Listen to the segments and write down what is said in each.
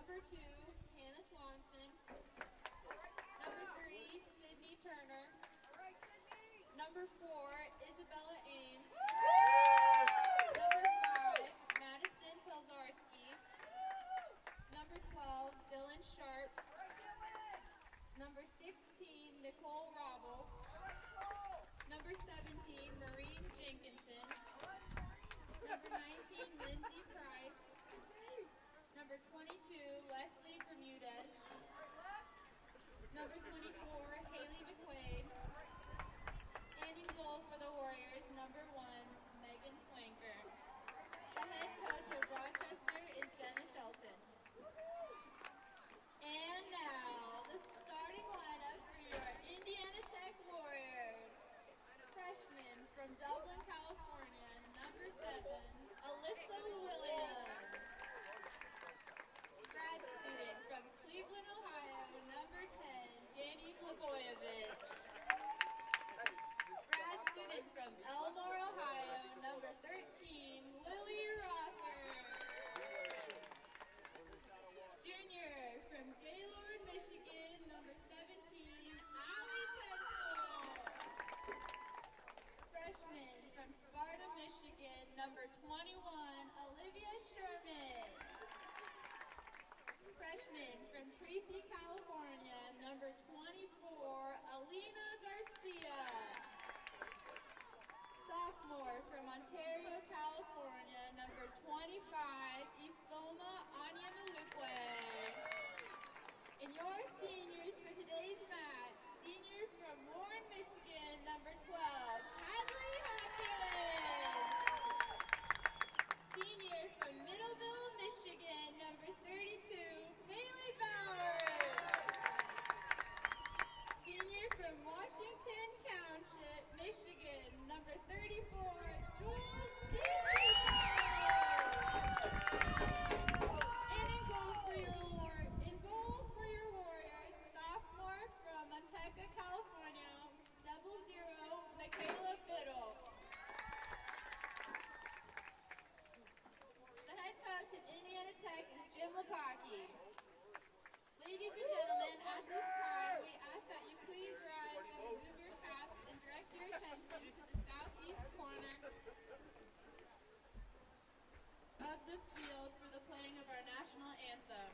Number 2, Hannah Swanson. Number 3, Sydney Turner. Number 4, Isabella Ames. Number 5, Madison Pelzarski. Number 12, Dylan Sharp. Number 16, Nicole Robble. Number 17, Maureen Jenkinson. Number 19, Lindsay Price. Number 22, Leslie Bermudez. Number 24, Haley McQuaid. And in goal for the Warriors, number 1, Megan Swanker. The head coach of Rochester is Jenna Shelton. And now, the starting lineup for your Indiana Tech Warriors. Freshman from Dublin, California, number 7, Alyssa Williams. Grad student from Cleveland, Ohio, number 10, Danny Blagojevich. Grad student from Elmore, Ohio, number 13, Lily Rother. Junior from Gaylord, Michigan, number 17, Allie Pencil. Freshman from Sparta, Michigan, number 21, Olivia Sherman. Freshman from Tracy, California, number 24, Alina Garcia. Sophomore from Ontario, California, number 25, Ifoma Anyamulukwe. And your seniors for today's match, senior from Warren, Michigan, number 12, Hadley Hopkins. Senior from Middleville, Michigan, number 32, Bailey Bowers. Senior from Washington Township, Michigan, number 34, Jules Stevens. And in goal for your Warriors, sophomore from Manteca, California, 00, Michaela Biddle. The head coach of Indiana Tech is Jim Lepaki. Ladies and gentlemen, at this time, we ask that you please rise and remove your caps and direct your attention to the southeast corner of the field for the playing of our national anthem.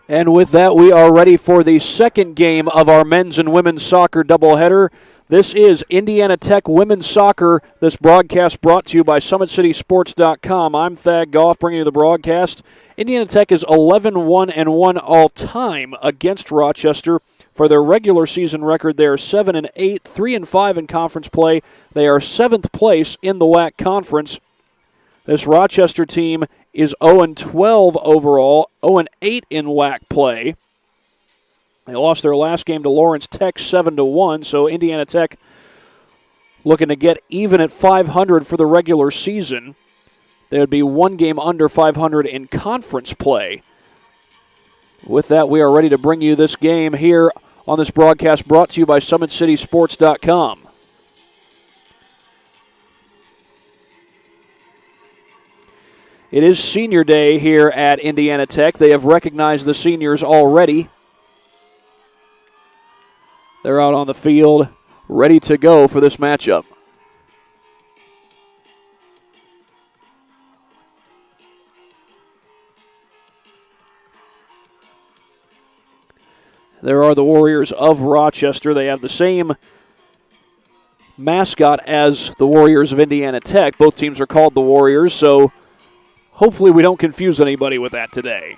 And with that, we are ready for the second game of our men's and women's soccer doubleheader. This is Indiana Tech Women's Soccer. This broadcast brought to you by SummitCitySports.com. I'm Thad Goff bringing you the broadcast. Indiana Tech is 11-1-1 all-time against Rochester. For their regular season record, they are 7-8, 3-5 in conference play. They are 7th place in the WAC conference. This Rochester team is 0-12 overall, 0-8 in WAC play. They lost their last game to Lawrence Tech 7-1, so Indiana Tech looking to get even at 500 for the regular season. They would be one game under 500 in conference play. With that, we are ready to bring you this game here on this broadcast brought to you by SummitCitySports.com. It is senior day here at Indiana Tech. They have recognized the seniors already. They're out on the field, ready to go for this matchup. There are the Warriors of Rochester. They have the same mascot as the Warriors of Indiana Tech. Both teams are called the Warriors, so hopefully we don't confuse anybody with that today.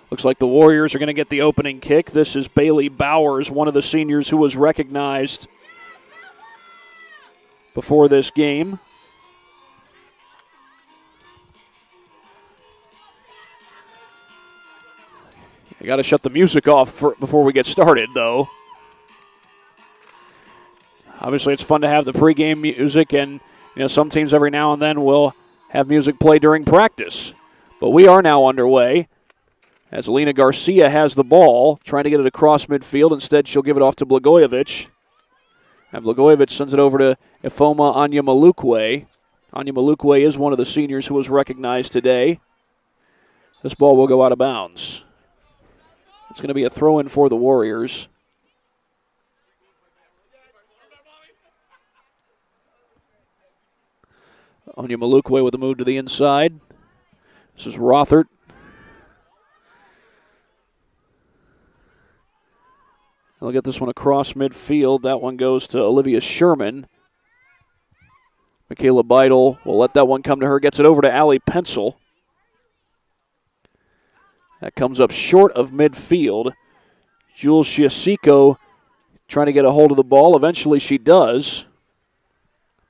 Looks like the Warriors are going to get the opening kick. This is Bailey Bowers, one of the seniors who was recognized before this game. I got to shut the music off before we get started, though. Obviously, it's fun to have the pregame music, and some teams every now and then will have music play during practice. But we are now underway as Alina Garcia has the ball, trying to get it across midfield. Instead, she'll give it off to Blagojevich. And Blagojevich sends it over to Ifoma Anyamalukwe. Anyamalukwe is one of the seniors who was recognized today. This ball will go out of bounds. It's going to be a throw-in for the Warriors. Anyamalukwe with a move to the inside. This is Rothert. They'll get this one across midfield. That one goes to Olivia Sherman. Michaela Beidel will let that one come to her. Gets it over to Allie Pencil. That comes up short of midfield. Jules Chiasico trying to get a hold of the ball. Eventually she does.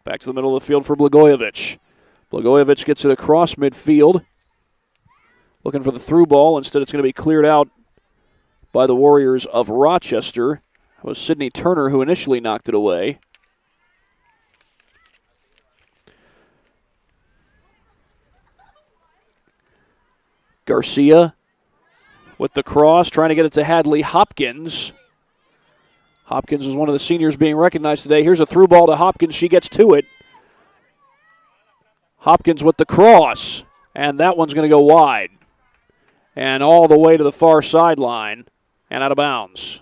Back to the middle of the field for Blagojevich. Blagojevich gets it across midfield. Looking for the through ball. Instead it's going to be cleared out by the Warriors of Rochester. It was Sydney Turner who initially knocked it away. Garcia with the cross, trying to get it to Hadley Hopkins. Hopkins is one of the seniors being recognized today. Here's a through ball to Hopkins. She gets to it. Hopkins with the cross, and that one's going to go wide. And all the way to the far sideline and out of bounds.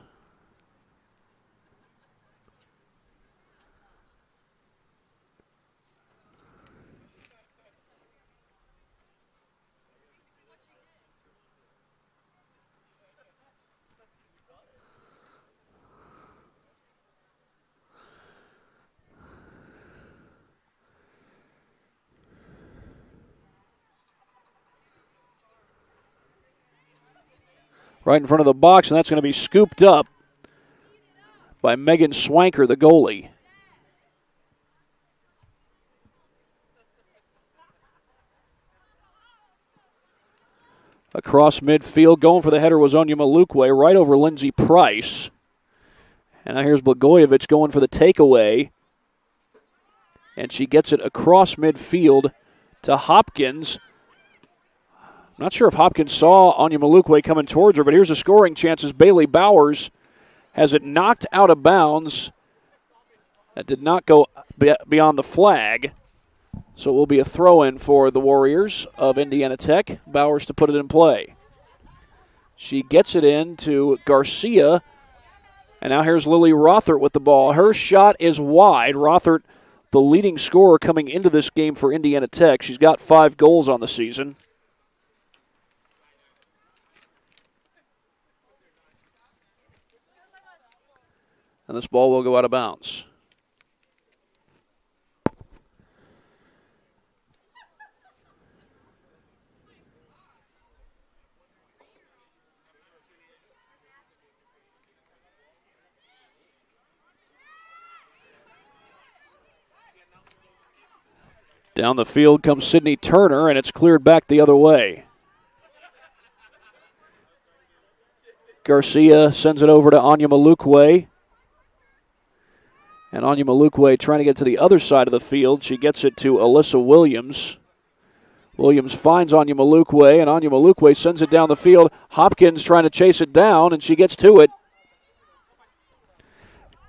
Right in front of the box, and that's going to be scooped up by Megan Swanker, the goalie. Across midfield, going for the header was Anyamalukwe, right over Lindsey Price. And now here's Blagojevich going for the takeaway. And she gets it across midfield to Hopkins. Not sure if Hopkins saw Anyamalukwe coming towards her, but here's a scoring chance as Bailey Bowers has it knocked out of bounds. That did not go beyond the flag. So it will be a throw-in for the Warriors of Indiana Tech. Bowers to put it in play. She gets it in to Garcia. And now here's Lily Rothert with the ball. Her shot is wide. Rothert, the leading scorer coming into this game for Indiana Tech. She's got 5 goals on the season. And this ball will go out of bounds. Down the field comes Sydney Turner, and it's cleared back the other way. Garcia sends it over to Anyamalukwe. And Anya Malukwe trying to get to the other side of the field. She gets it to Alyssa Williams. Williams finds Anya Malukwe, and Anya Malukwe sends it down the field. Hopkins trying to chase it down, and she gets to it.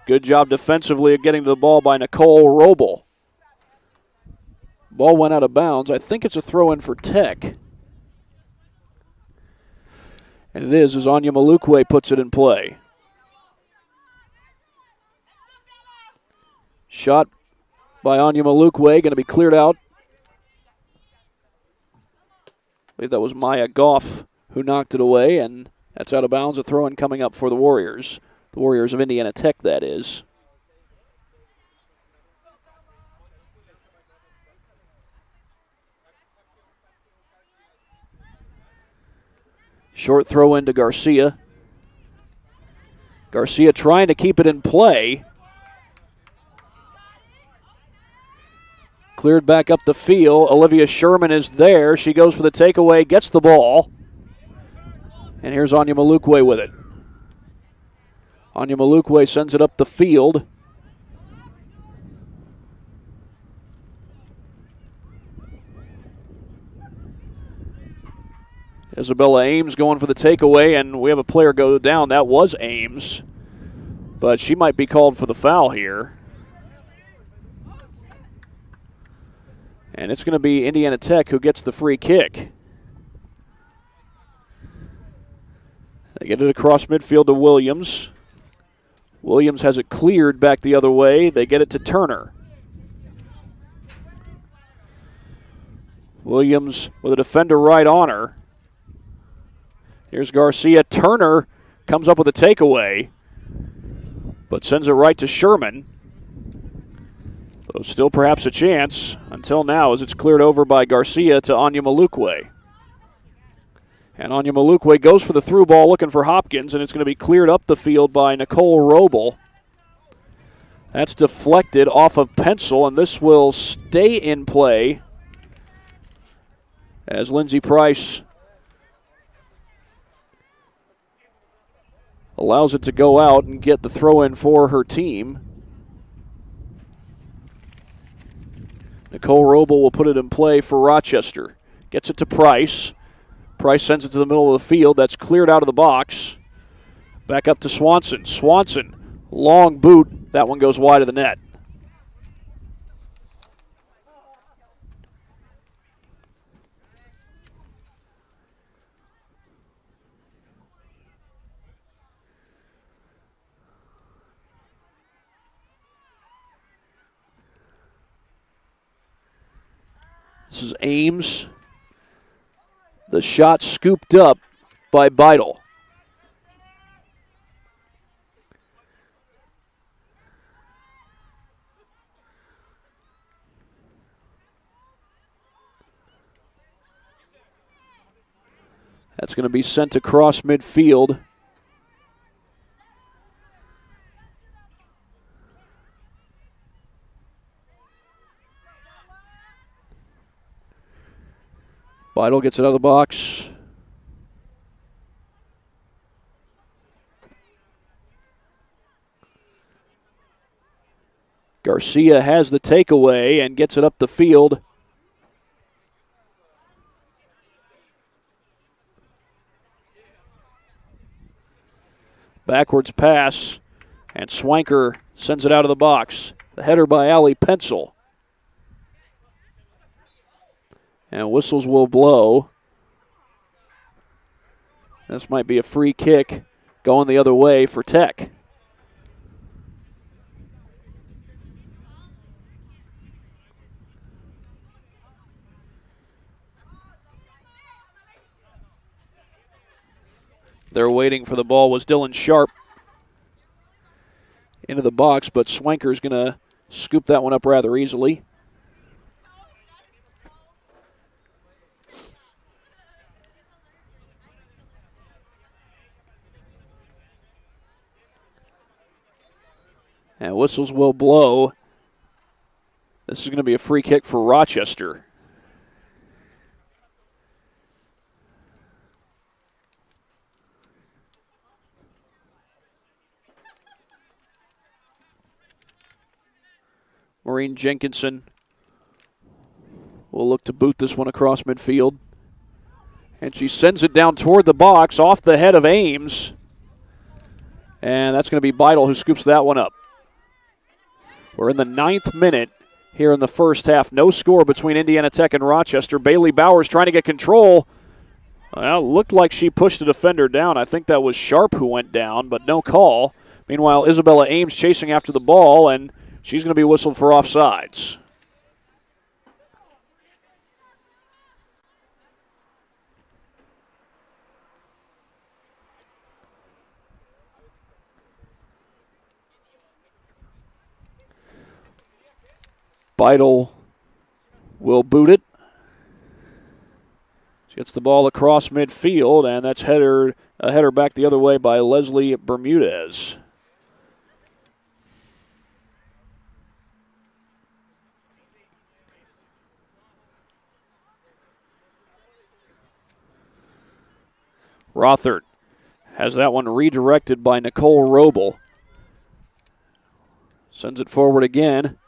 Good job defensively of getting to the ball by Nicole Roble. Ball went out of bounds. I think it's a throw-in for Tech. And it is, as Anya Malukwe puts it in play. Shot by Anya Malukwe, going to be cleared out. I believe that was Maya Goff who knocked it away, and that's out of bounds. A throw-in coming up for the Warriors. The Warriors of Indiana Tech, that is. Short throw into Garcia. Garcia trying to keep it in play. Cleared back up the field. Olivia Sherman is there. She goes for the takeaway, gets the ball. And here's Anya Malukwe with it. Anya Malukwe sends it up the field. Isabella Ames going for the takeaway, and we have a player go down. That was Ames, but she might be called for the foul here. And it's going to be Indiana Tech who gets the free kick. They get it across midfield to Williams. Williams has it cleared back the other way. They get it to Turner. Williams with a defender right on her. Here's Garcia. Turner comes up with a takeaway, but sends it right to Sherman. So still perhaps a chance until now as it's cleared over by Garcia to Anya Malukwe. And Anya Malukwe goes for the through ball looking for Hopkins, and it's going to be cleared up the field by Nicole Roble. That's deflected off of Pencil, and this will stay in play as Lindsey Price allows it to go out and get the throw in for her team. Nicole Roble will put it in play for Rochester. Gets it to Price. Price sends it to the middle of the field. That's cleared out of the box. Back up to Swanson. Swanson, long boot. That one goes wide of the net. This is Ames. The shot scooped up by Beidel. That's going to be sent across midfield. Beidel gets it out of the box. Garcia has the takeaway and gets it up the field. Backwards pass, and Swanker sends it out of the box. The header by Allie Pencil. And whistles will blow. This might be a free kick going the other way for Tech. They're waiting for the ball. Was Dylan Sharp into the box, but Swanker's going to scoop that one up rather easily. And whistles will blow. This is going to be a free kick for Rochester. Noreen Jenkinson will look to boot this one across midfield. And she sends it down toward the box off the head of Ames. And that's going to be Beidel who scoops that one up. We're in the 9th minute here in the first half. No score between Indiana Tech and Rochester. Bailey Bowers trying to get control. Well, it looked like she pushed the defender down. I think that was Sharp who went down, but no call. Meanwhile, Isabella Ames chasing after the ball, and she's going to be whistled for offsides. Beidel will boot it. She gets the ball across midfield, and that's a header back the other way by Leslie Bermudez. Rothert has that one redirected by Nicole Roble. Sends it forward again.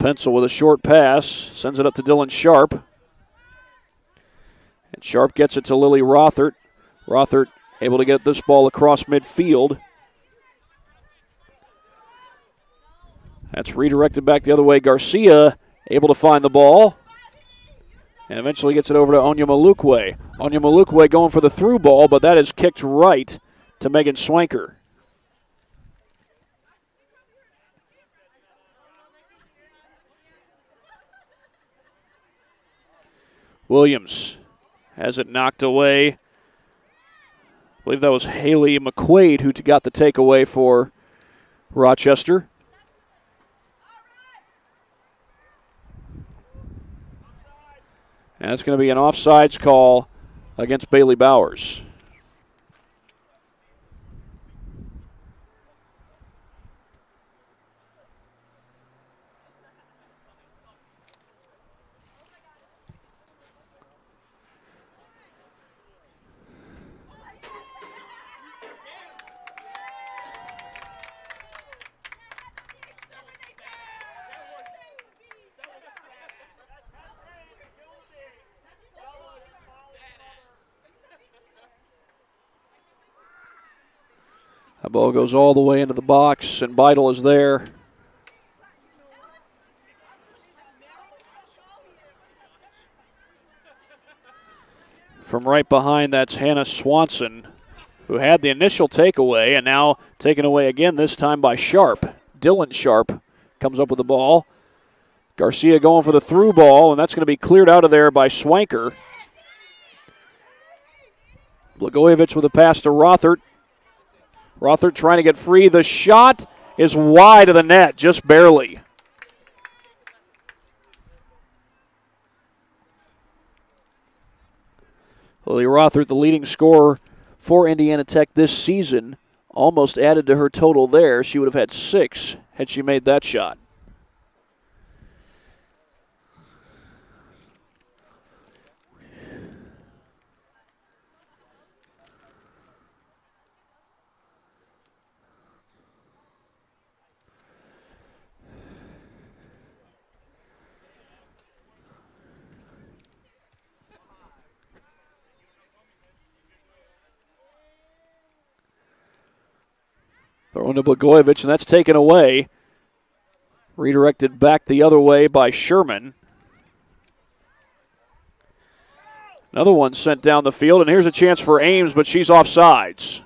Pencil with a short pass, sends it up to Dylan Sharp. And Sharp gets it to Lily Rothert. Rothert able to get this ball across midfield. That's redirected back the other way. Garcia able to find the ball. And eventually gets it over to Onya Malukwe. Onya Malukwe going for the through ball, but that is kicked right to Megan Swanker. Williams has it knocked away. I believe that was Haley McQuaid who got the takeaway for Rochester. And it's going to be an offsides call against Bailey Bowers. That ball goes all the way into the box, and Beidel is there. From right behind, that's Hannah Swanson, who had the initial takeaway, and now taken away again, this time by Sharp. Dylan Sharp comes up with the ball. Garcia going for the through ball, and that's going to be cleared out of there by Swanker. Blagojevich with a pass to Rothert. Rothert trying to get free. The shot is wide of the net, just barely. Lily Rothert, the leading scorer for Indiana Tech this season, almost added to her total there. She would have had 6 had she made that shot. Thrown to Blagojevich, and that's taken away. Redirected back the other way by Sherman. Another one sent down the field, and here's a chance for Ames, but she's offsides.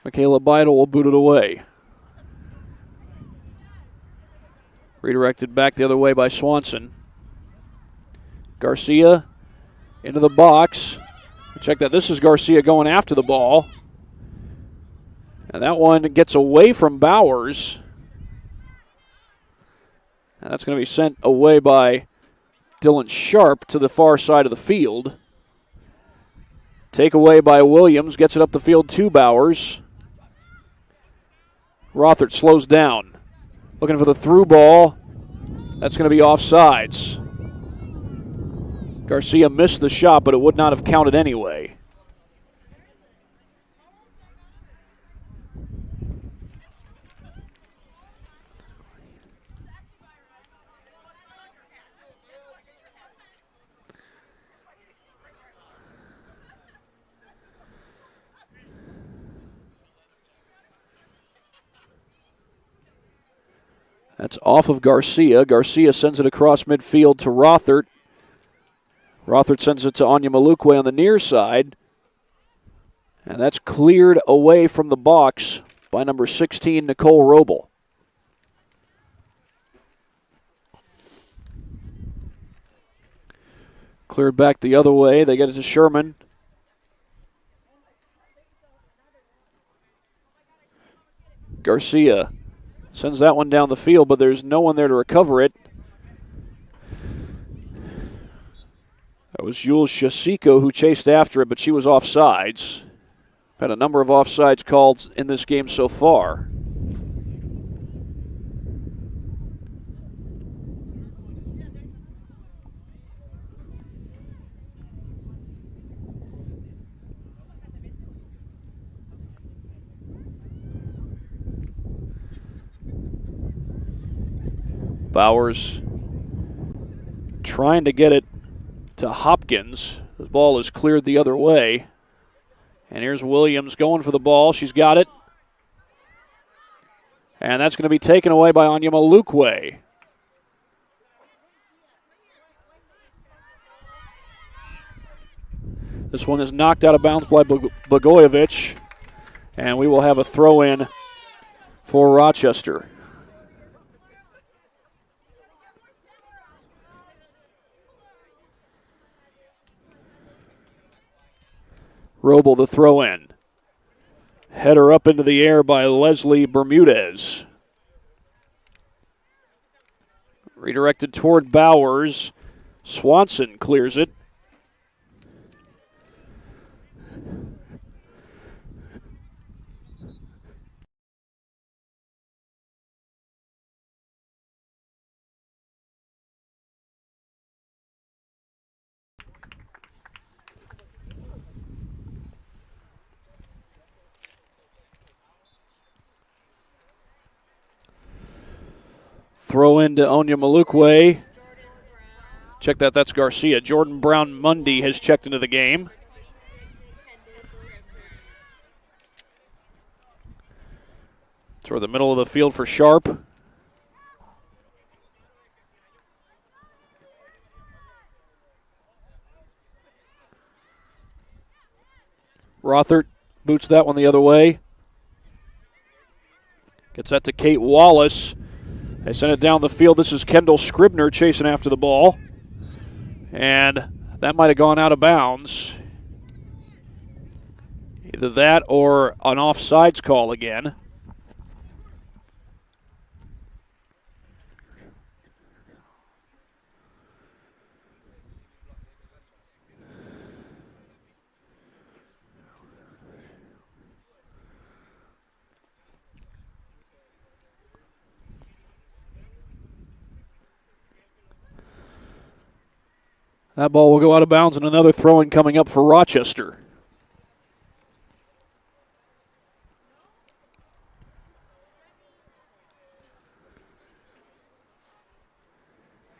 Michaela Beidel will boot it away. Redirected back the other way by Swanson. Garcia into the box. Check that. This is Garcia going after the ball. And that one gets away from Bowers. And that's going to be sent away by Dylan Sharp to the far side of the field. Takeaway by Williams. Gets it up the field to Bowers. Rothert slows down. Looking for the through ball. That's going to be offsides. Garcia missed the shot, but it would not have counted anyway. That's off of Garcia. Garcia sends it across midfield to Rothert. Rothert sends it to Anya Malukwe on the near side. And that's cleared away from the box by number 16, Nicole Roble. Cleared back the other way. They get it to Sherman. Garcia sends that one down the field, but there's no one there to recover it. That was Jules Shasiko who chased after it, but she was offsides. Had a number of offsides called in this game so far. Bowers trying to get it to Hopkins. The ball is cleared the other way. And here's Williams going for the ball. She's got it. And that's going to be taken away by Anya Malukwe. This one is knocked out of bounds by Blagojevich. And we will have a throw-in for Rochester. Roble the throw in. Header up into the air by Leslie Bermudez. Redirected toward Bowers. Swanson clears it. Throw into Anya Malukwe. Check that, that's Garcia. Jordan Brown-Mundy has checked into the game. Toward the middle of the field for Sharp. Rothert boots that one the other way. Gets that to Kate Wallace. They send it down the field. This is Kendall Scribner chasing after the ball. And that might have gone out of bounds. Either that or an offsides call again. That ball will go out of bounds, and another throw-in coming up for Rochester.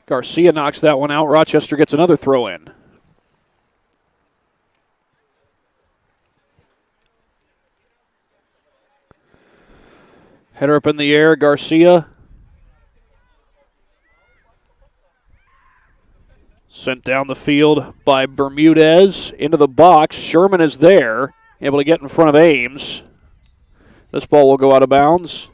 Garcia knocks that one out. Rochester gets another throw-in. Header up in the air, Garcia. Sent down the field by Bermudez into the box. Sherman is there, able to get in front of Ames. This ball will go out of bounds.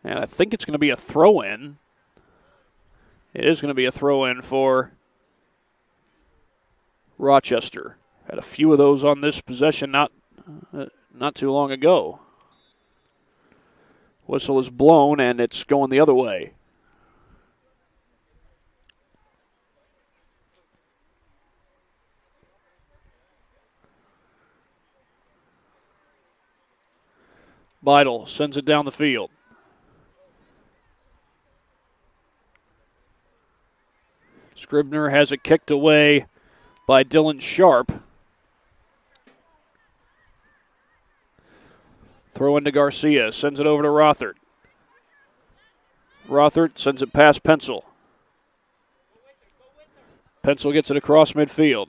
And I think it's going to be a throw-in. It is going to be a throw-in for Rochester. Had a few of those on this possession not too long ago. Whistle is blown, and it's going the other way. Beidel sends it down the field. Scribner has it kicked away by Dylan Sharp. Throw into Garcia, sends it over to Rothert. Rothert sends it past Pencil. Pencil gets it across midfield.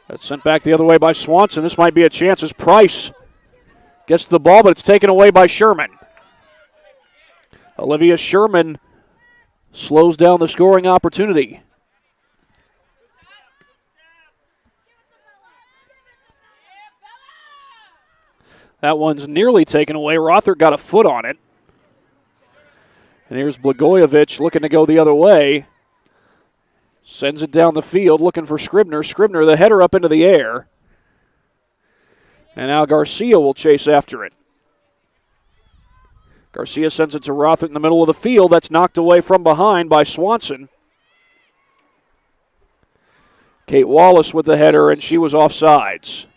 That's sent back the other way by Swanson. This might be a chance as Price gets the ball, but it's taken away by Sherman. Olivia Sherman slows down the scoring opportunity. That one's nearly taken away. Rothert got a foot on it. And here's Blagojevich looking to go the other way. Sends it down the field looking for Scribner. Scribner, the header up into the air. And now Garcia will chase after it. Garcia sends it to Rothert in the middle of the field. That's knocked away from behind by Swanson. Kate Wallace with the header, and she was offsides.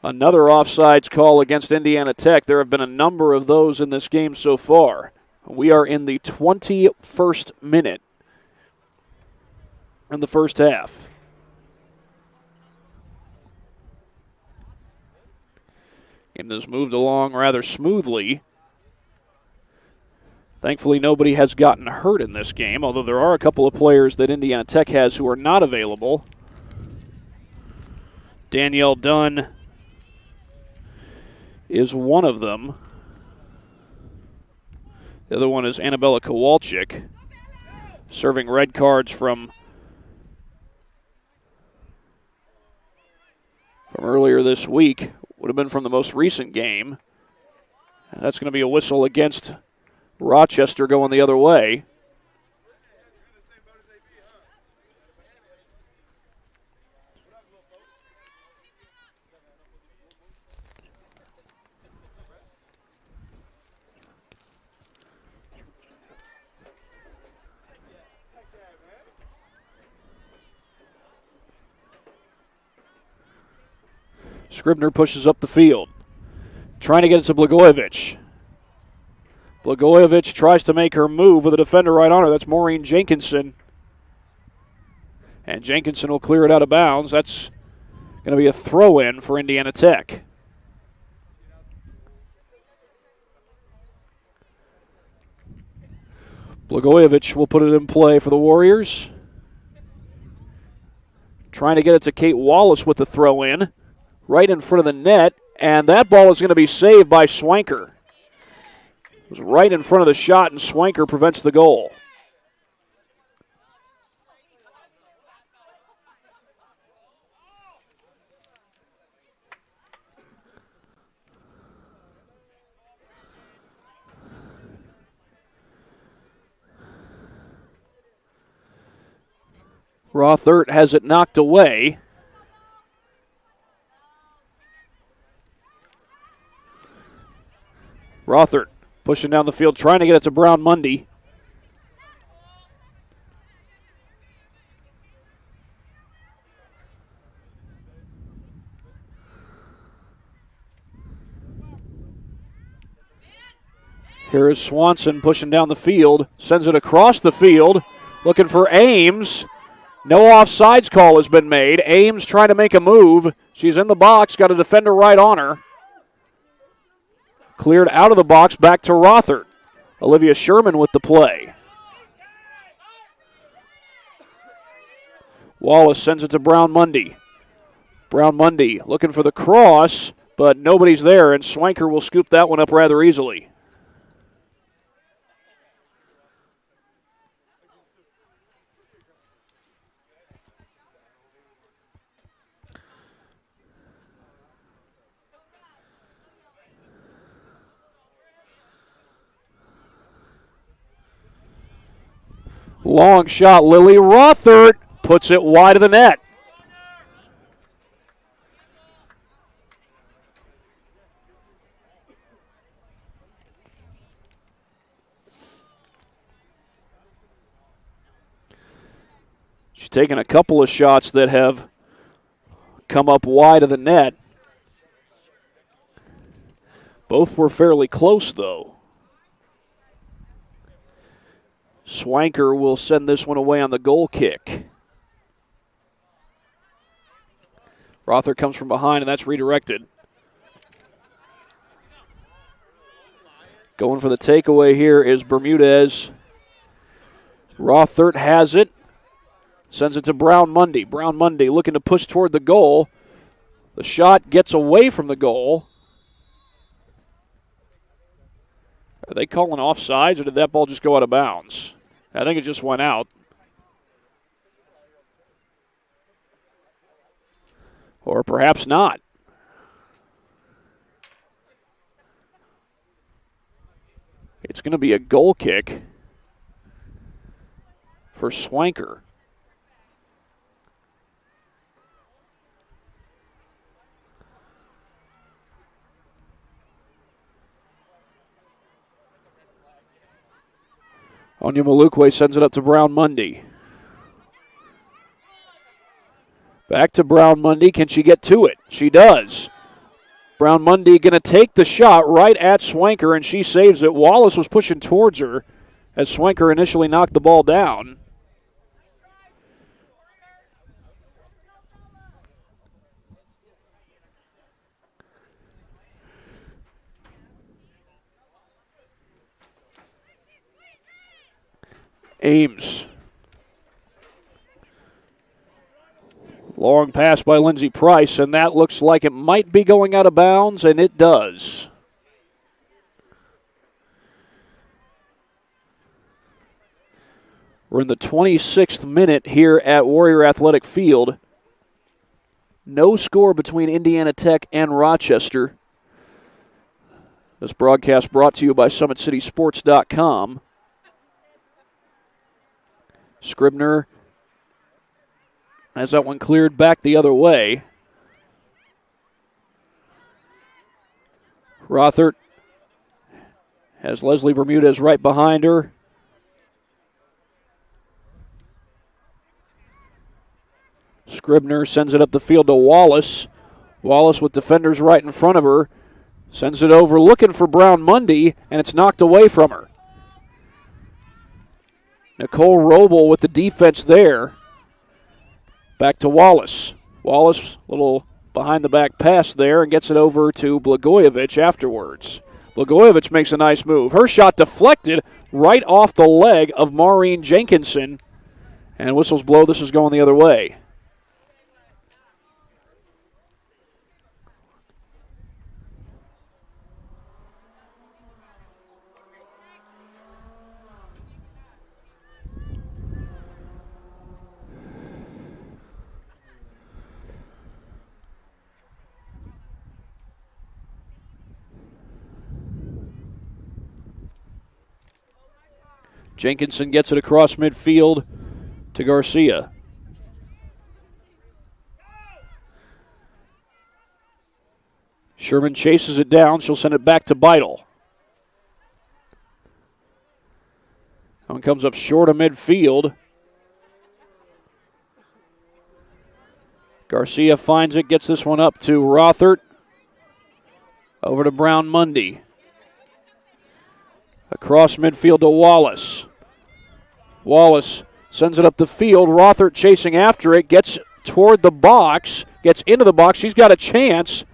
Another offsides call against Indiana Tech. There have been a number of those in this game so far. We are in the 21st minute in the first half. Game has moved along rather smoothly. Thankfully, nobody has gotten hurt in this game, although there are a couple of players that Indiana Tech has who are not available. Danielle Dunn is one of them. The other one is Annabella Kowalczyk, serving red cards from earlier this week. Would have been from the most recent game. That's going to be a whistle against Rochester going the other way. Scribner pushes up the field, trying to get it to Blagojevich. Blagojevich tries to make her move with a defender right on her. That's Maureen Jenkinson. And Jenkinson will clear it out of bounds. That's going to be a throw-in for Indiana Tech. Blagojevich will put it in play for the Warriors. Trying to get it to Kate Wallace with the throw-in. Right in front of the net, and that ball is going to be saved by Swanker. It was right in front of the shot, and Swanker prevents the goal. Rothert has it knocked away. Rothert pushing down the field, trying to get it to Brown Mundy. Here is Swanson pushing down the field, sends it across the field, looking for Ames. No offsides call has been made. Ames trying to make a move. She's in the box, got a defender right on her. Cleared out of the box, back to Rothert. Olivia Sherman with the play. Wallace sends it to Brown Mundy. Brown Mundy looking for the cross, but nobody's there, and Swanker will scoop that one up rather easily. Long shot, Lily Rothert puts it wide of the net. She's taken a couple of shots that have come up wide of the net. Both were fairly close, though. Swanker will send this one away on the goal kick. Rother comes from behind, and that's redirected. Going for the takeaway here is Bermudez. Rothert has it. Sends it to Brown Mundy. Brown Mundy looking to push toward the goal. The shot gets away from the goal. Are they calling offsides, or did that ball just go out of bounds? I think it just went out. Or perhaps not. It's going to be a goal kick for Swanker. Onyemalukwe sends it up to Brown Mundy. Back to Brown Mundy. Can she get to it? She does. Brown Mundy going to take the shot right at Swanker, and she saves it. Wallace was pushing towards her as Swanker initially knocked the ball down. Ames. Long pass by Lindsey Price, and that looks like it might be going out of bounds, and it does. We're in the 26th minute here at Warrior Athletic Field. No score between Indiana Tech and Rochester. This broadcast brought to you by SummitCitySports.com. Scribner has that one cleared back the other way. Rothert has Leslie Bermudez right behind her. Scribner sends it up the field to Wallace. Wallace with defenders right in front of her. Sends it over looking for Brown Mundy, and it's knocked away from her. Nicole Roble with the defense there. Back to Wallace. Wallace, little behind-the-back pass there, and gets it over to Blagojevich afterwards. Blagojevich makes a nice move. Her shot deflected right off the leg of Maureen Jenkinson. And whistles blow. This is going the other way. Jenkinson gets it across midfield to Garcia. Sherman chases it down. She'll send it back to Beidel. That one comes up short of midfield. Garcia finds it, gets this one up to Rothert. Over to Brown Mundy. Across midfield to Wallace. Wallace sends it up the field. Rothert chasing after it. Gets toward the box. Gets into the box. She's got a chance.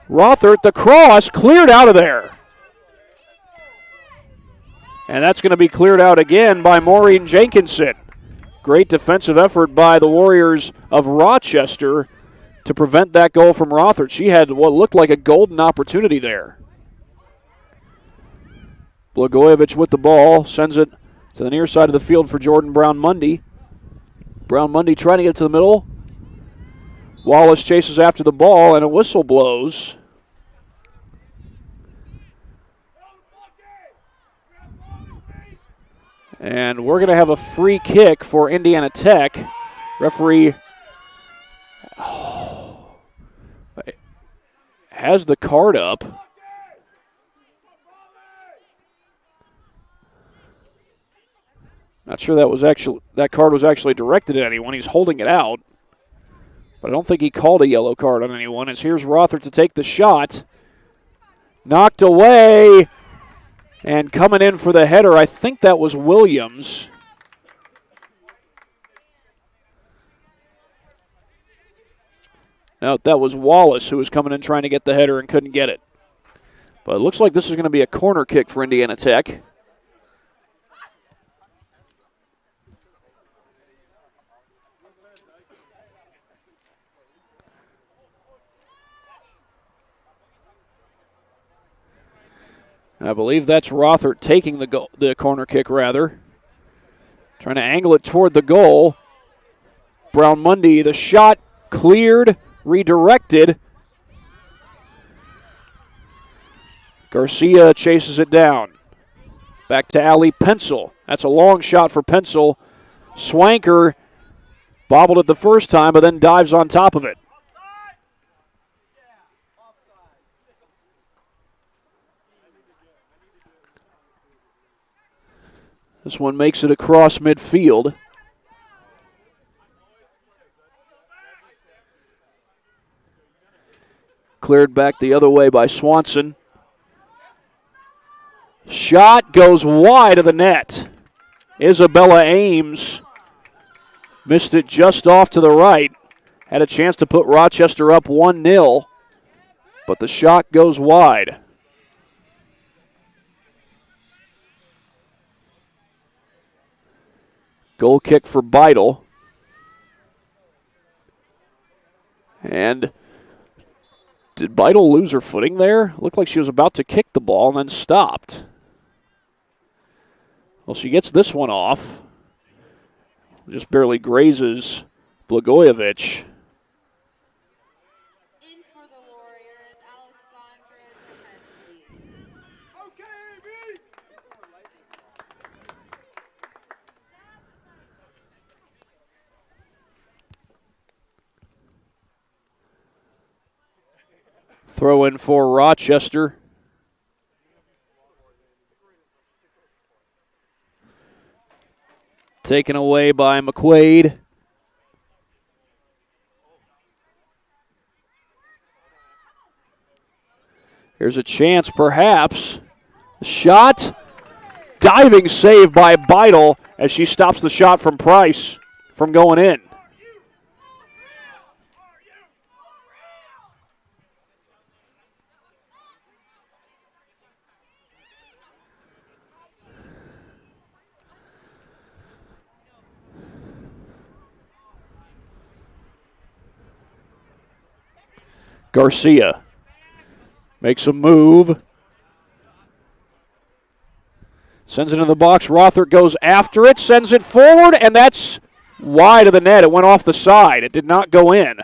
Rothert, the cross, cleared out of there. And that's going to be cleared out again by Maureen Jenkinson. Great defensive effort by the Warriors of Rochester to prevent that goal from Rothert. She had what looked like a golden opportunity there. Blagojevich with the ball, sends it to the near side of the field for Jordan Brown Mundy. Brown Mundy trying to get to the middle. Wallace chases after the ball, and a whistle blows. And we're going to have a free kick for Indiana Tech. Referee has the card up. Not sure that card was actually directed at anyone. He's holding it out. But I don't think he called a yellow card on anyone. As here's Rothert to take the shot. Knocked away. And coming in for the header, I think that was Williams. No, that was Wallace who was coming in trying to get the header and couldn't get it. But it looks like this is going to be a corner kick for Indiana Tech. I believe that's Rothert taking the corner kick, rather. Trying to angle it toward the goal. Brown Mundy, the shot cleared, redirected. Garcia chases it down. Back to Ali Pencil. That's a long shot for Pencil. Swanker bobbled it the first time, but then dives on top of it. This one makes it across midfield. Cleared back the other way by Swanson. Shot goes wide of the net. Isabella Ames missed it just off to the right. Had a chance to put Rochester up 1-0, but the shot goes wide. Goal kick for Beidel. And did Beidel lose her footing there? Looked like she was about to kick the ball and then stopped. Well, she gets this one off. Just barely grazes Blagojevich. In for the Warriors, Alexandra Tepensky. Throw in for Rochester. Taken away by McQuaid. Here's a chance, perhaps. Shot. Diving save by Beidel as she stops the shot from Price from going in. Garcia makes a move. Sends it into the box. Rothert goes after it, sends it forward, and that's wide of the net. It went off the side. It did not go in.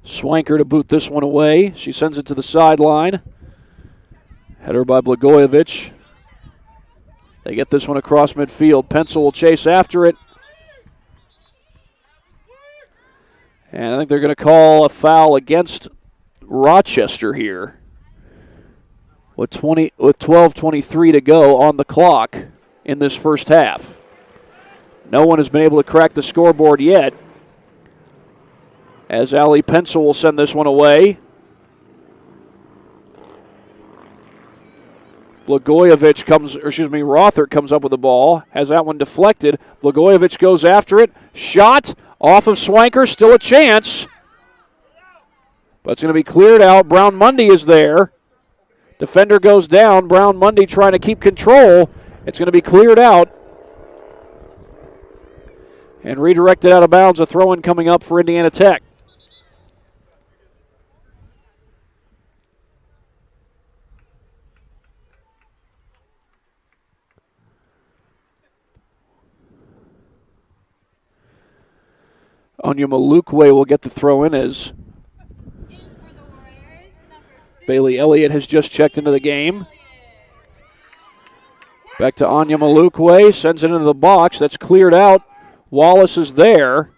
Swanker to boot this one away. She sends it to the sideline. Header by Blagojevich. They get this one across midfield. Pencil will chase after it. And I think they're going to call a foul against Rochester here. With 12:23 to go on the clock in this first half. No one has been able to crack the scoreboard yet. As Ali Pencil will send this one away. Rothert comes up with the ball, has that one deflected. Blagojevich goes after it. Shot off of Swanker, still a chance. But it's going to be cleared out. Brown Mundy is there. Defender goes down. Brown Mundy trying to keep control. It's going to be cleared out. And redirected out of bounds. A throw-in coming up for Indiana Tech. Onyamalukwe will get the throw in as Bailey Elliott has just checked into the game. Back to Onyamalukwe, sends it into the box. That's cleared out. Wallace is there.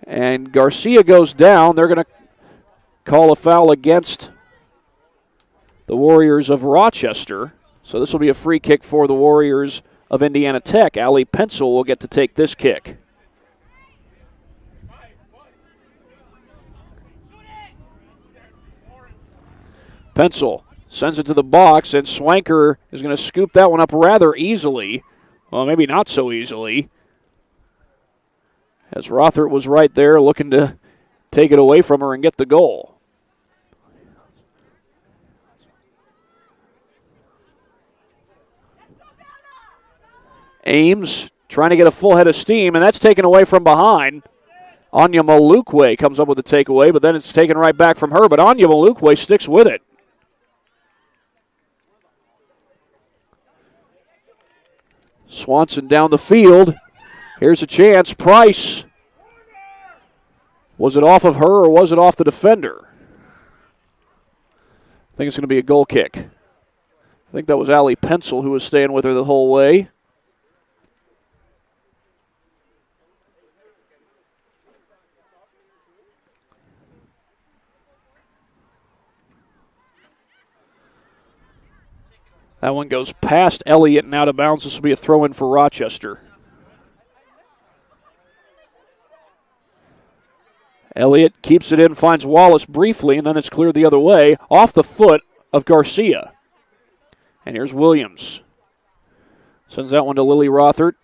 And Garcia goes down. They're going to call a foul against the Warriors of Rochester. So this will be a free kick for the Warriors of Indiana Tech. Allie Pencil will get to take this kick. Pencil sends it to the box, and Swanker is going to scoop that one up rather easily. Well, maybe not so easily, as Rothert was right there looking to take it away from her and get the goal. Ames trying to get a full head of steam, and that's taken away from behind. Anya Malukwe comes up with the takeaway, but then it's taken right back from her. But Anya Malukwe sticks with it. Swanson down the field. Here's a chance. Price. Was it off of her or was it off the defender? I think it's going to be a goal kick. I think that was Allie Pencil who was staying with her the whole way. That one goes past Elliott and out of bounds. This will be a throw-in for Rochester. Elliott keeps it in, finds Wallace briefly, and then it's cleared the other way, off the foot of Garcia. And here's Williams. Sends that one to Lily Rothert.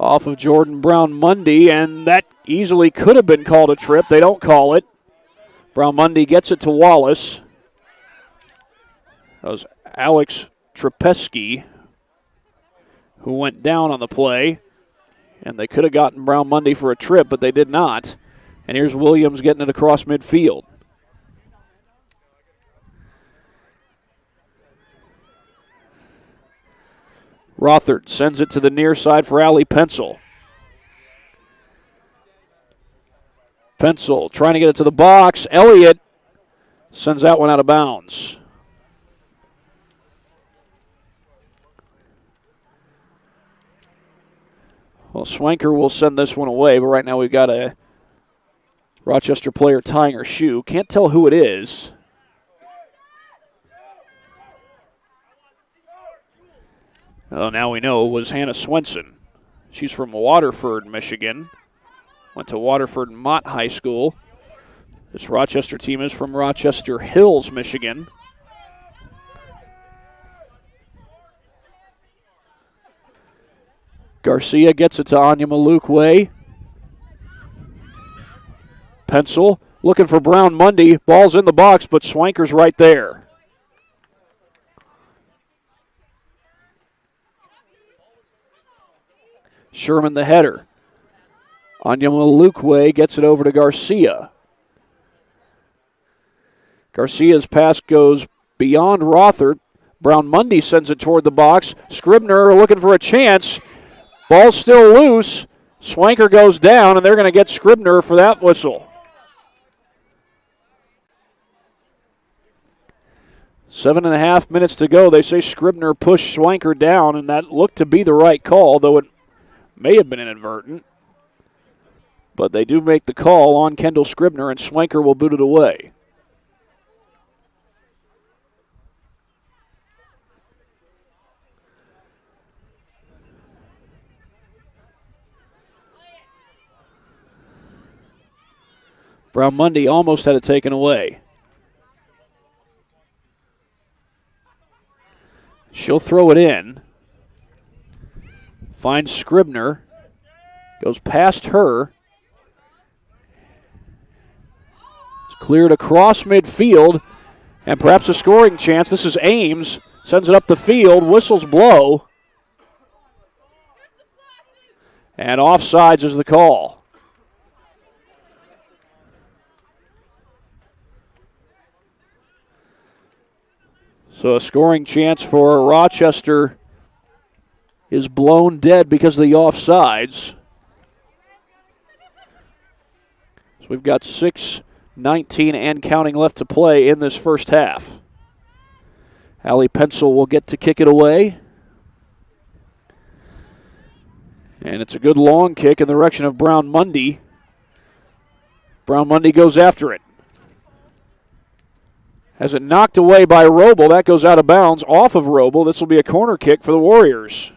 Off of Jordan Brown-Mundy, and that easily could have been called a trip. They don't call it. Brown-Mundy gets it to Wallace. That was Alex Trepesky who went down on the play, and they could have gotten Brown-Mundy for a trip, but they did not. And here's Williams getting it across midfield. Rothert sends it to the near side for Allie Pencil. Pencil trying to get it to the box. Elliott sends that one out of bounds. Well, Swanker will send this one away, but right now we've got a Rochester player tying her shoe. Can't tell who it is. Oh, now we know it was Hannah Swenson. She's from Waterford, Michigan. Went to Waterford Mott High School. This Rochester team is from Rochester Hills, Michigan. Garcia gets it to Anya Malukwe. Pencil looking for Brown-Mundy. Ball's in the box, but Swanker's right there. Sherman the header. Anya Malukwe gets it over to Garcia. Garcia's pass goes beyond Rothert. Brown-Mundy sends it toward the box. Scribner looking for a chance. Ball's still loose. Swanker goes down, and they're going to get Scribner for that whistle. 7.5 minutes to go. They say Scribner pushed Swanker down, and that looked to be the right call, though it may have been inadvertent. But they do make the call on Kendall Scribner, and Swanker will boot it away. Brown-Mundy almost had it taken away. She'll throw it in. Finds Scribner. Goes past her. It's cleared across midfield. And perhaps a scoring chance. This is Ames. Sends it up the field. Whistles blow. And offsides is the call. So a scoring chance for Rochester is blown dead because of the offsides. So we've got 6:19 and counting left to play in this first half. Allie Pencil will get to kick it away. And it's a good long kick in the direction of Brown Mundy. Brown Mundy goes after it. Has it knocked away by Roble. That goes out of bounds off of Roble. This will be a corner kick for the Warriors.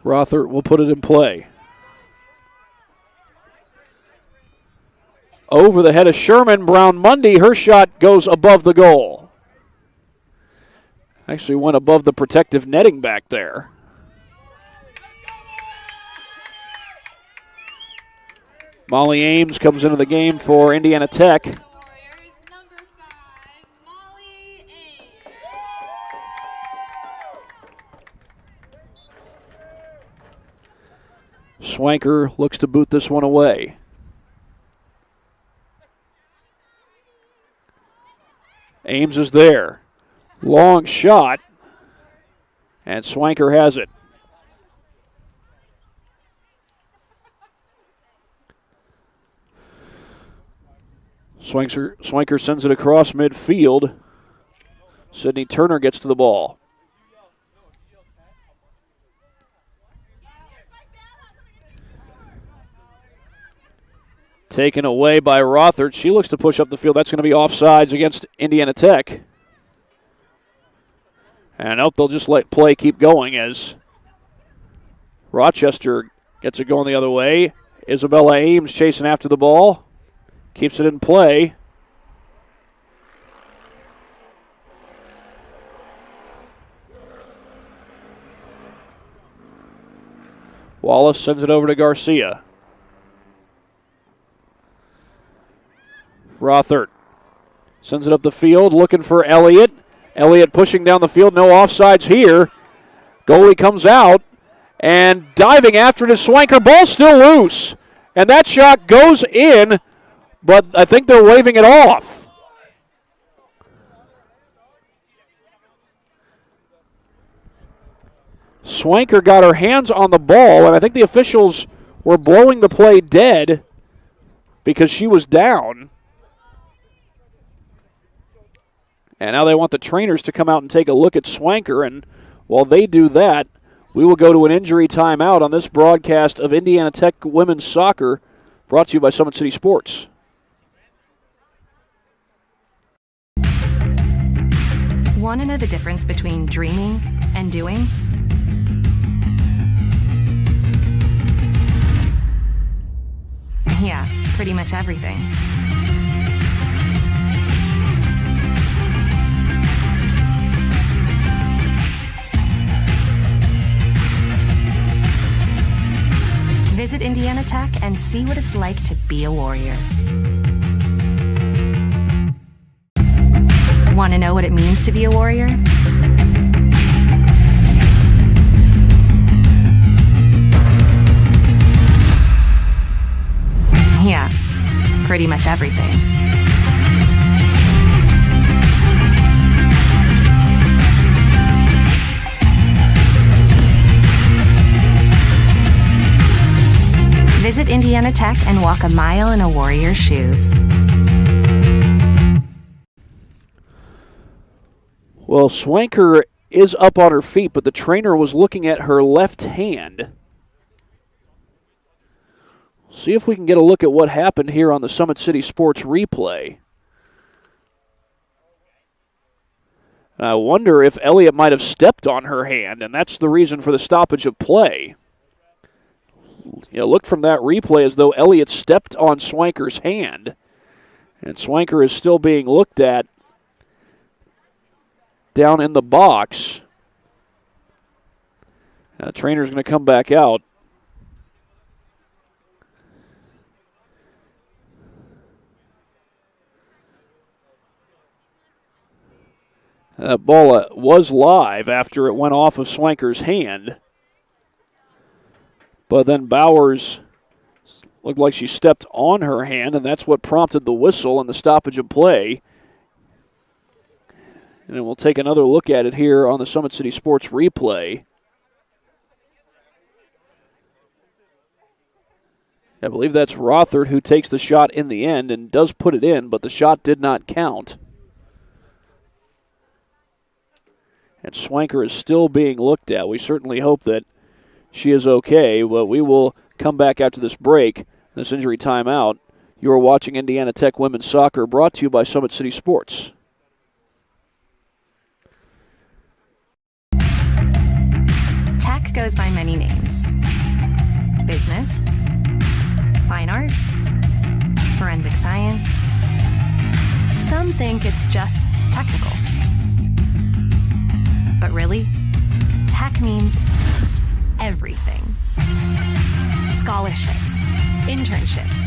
Rothert will put it in play. Over the head of Sherman. Brown Mundy, her shot goes above the goal. Actually went above the protective netting back there. Molly Ames comes into the game for Indiana Tech. Warriors, number 5, Molly Ames. Swanker looks to boot this one away. Ames is there. Long shot. And Swanker has it. Swanker sends it across midfield. Sydney Turner gets to the ball. Taken away by Rothert. She looks to push up the field. That's going to be offsides against Indiana Tech. And nope, they'll just let play keep going as Rochester gets it going the other way. Isabella Ames chasing after the ball. Keeps it in play. Wallace sends it over to Garcia. Rothert sends it up the field, looking for Elliott. Elliott pushing down the field, no offsides here. Goalie comes out, and diving after it is Swanker. Ball still loose, and that shot goes in, but I think they're waving it off. Swanker got her hands on the ball, and I think the officials were blowing the play dead because she was down. And now they want the trainers to come out and take a look at Swanker. And while they do that, we will go to an injury timeout on this broadcast of Indiana Tech Women's Soccer, brought to you by Summit City Sports. Want to know the difference between dreaming and doing? Yeah, pretty much everything. Visit Indiana Tech and see what it's like to be a Warrior. Want to know what it means to be a Warrior? Yeah, pretty much everything. Visit Indiana Tech and walk a mile in a Warrior's shoes. Well, Swanker is up on her feet, but the trainer was looking at her left hand. See if we can get a look at what happened here on the Summit City Sports replay. And I wonder if Elliott might have stepped on her hand, and that's the reason for the stoppage of play. Looked from that replay as though Elliott stepped on Swanker's hand. And Swanker is still being looked at down in the box. Now, the trainer's going to come back out. That ball was live after it went off of Swanker's hand. But then Bowers looked like she stepped on her hand, and that's what prompted the whistle and the stoppage of play. And we'll take another look at it here on the Summit City Sports replay. I believe that's Rothert who takes the shot in the end and does put it in, but the shot did not count. And Swanker is still being looked at. We certainly hope that she is okay, but we will come back after this break, this injury timeout. You are watching Indiana Tech Women's Soccer, brought to you by Summit City Sports. Tech goes by many names. Business, fine art, forensic science. Some think it's just technical. But really, tech means everything. Scholarships, internships,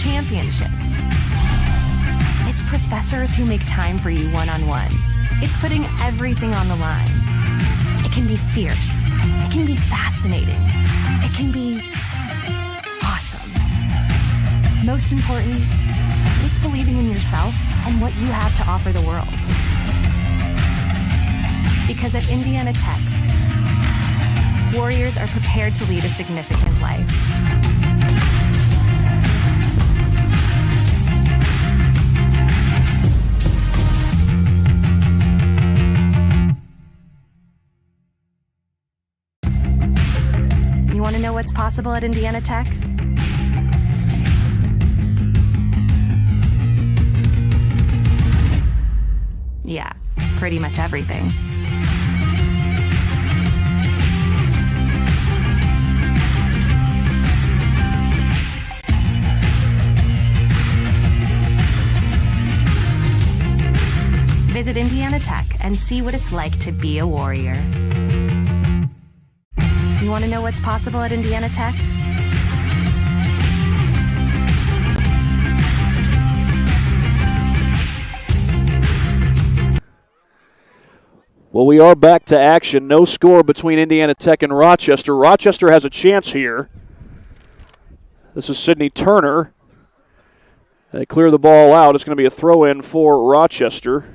championships. It's professors who make time for you one-on-one. It's putting everything on the line. It can be fierce. It can be fascinating. It can be awesome. Most important, it's believing in yourself and what you have to offer the world. Because at Indiana Tech, Warriors are prepared to lead a significant life. You want to know what's possible at Indiana Tech? Yeah, pretty much everything. Visit Indiana Tech and see what it's like to be a Warrior. You want to know what's possible at Indiana Tech? Well, we are back to action. No score between Indiana Tech and Rochester. Rochester has a chance here. This is Sydney Turner. They clear the ball out. It's going to be a throw-in for Rochester.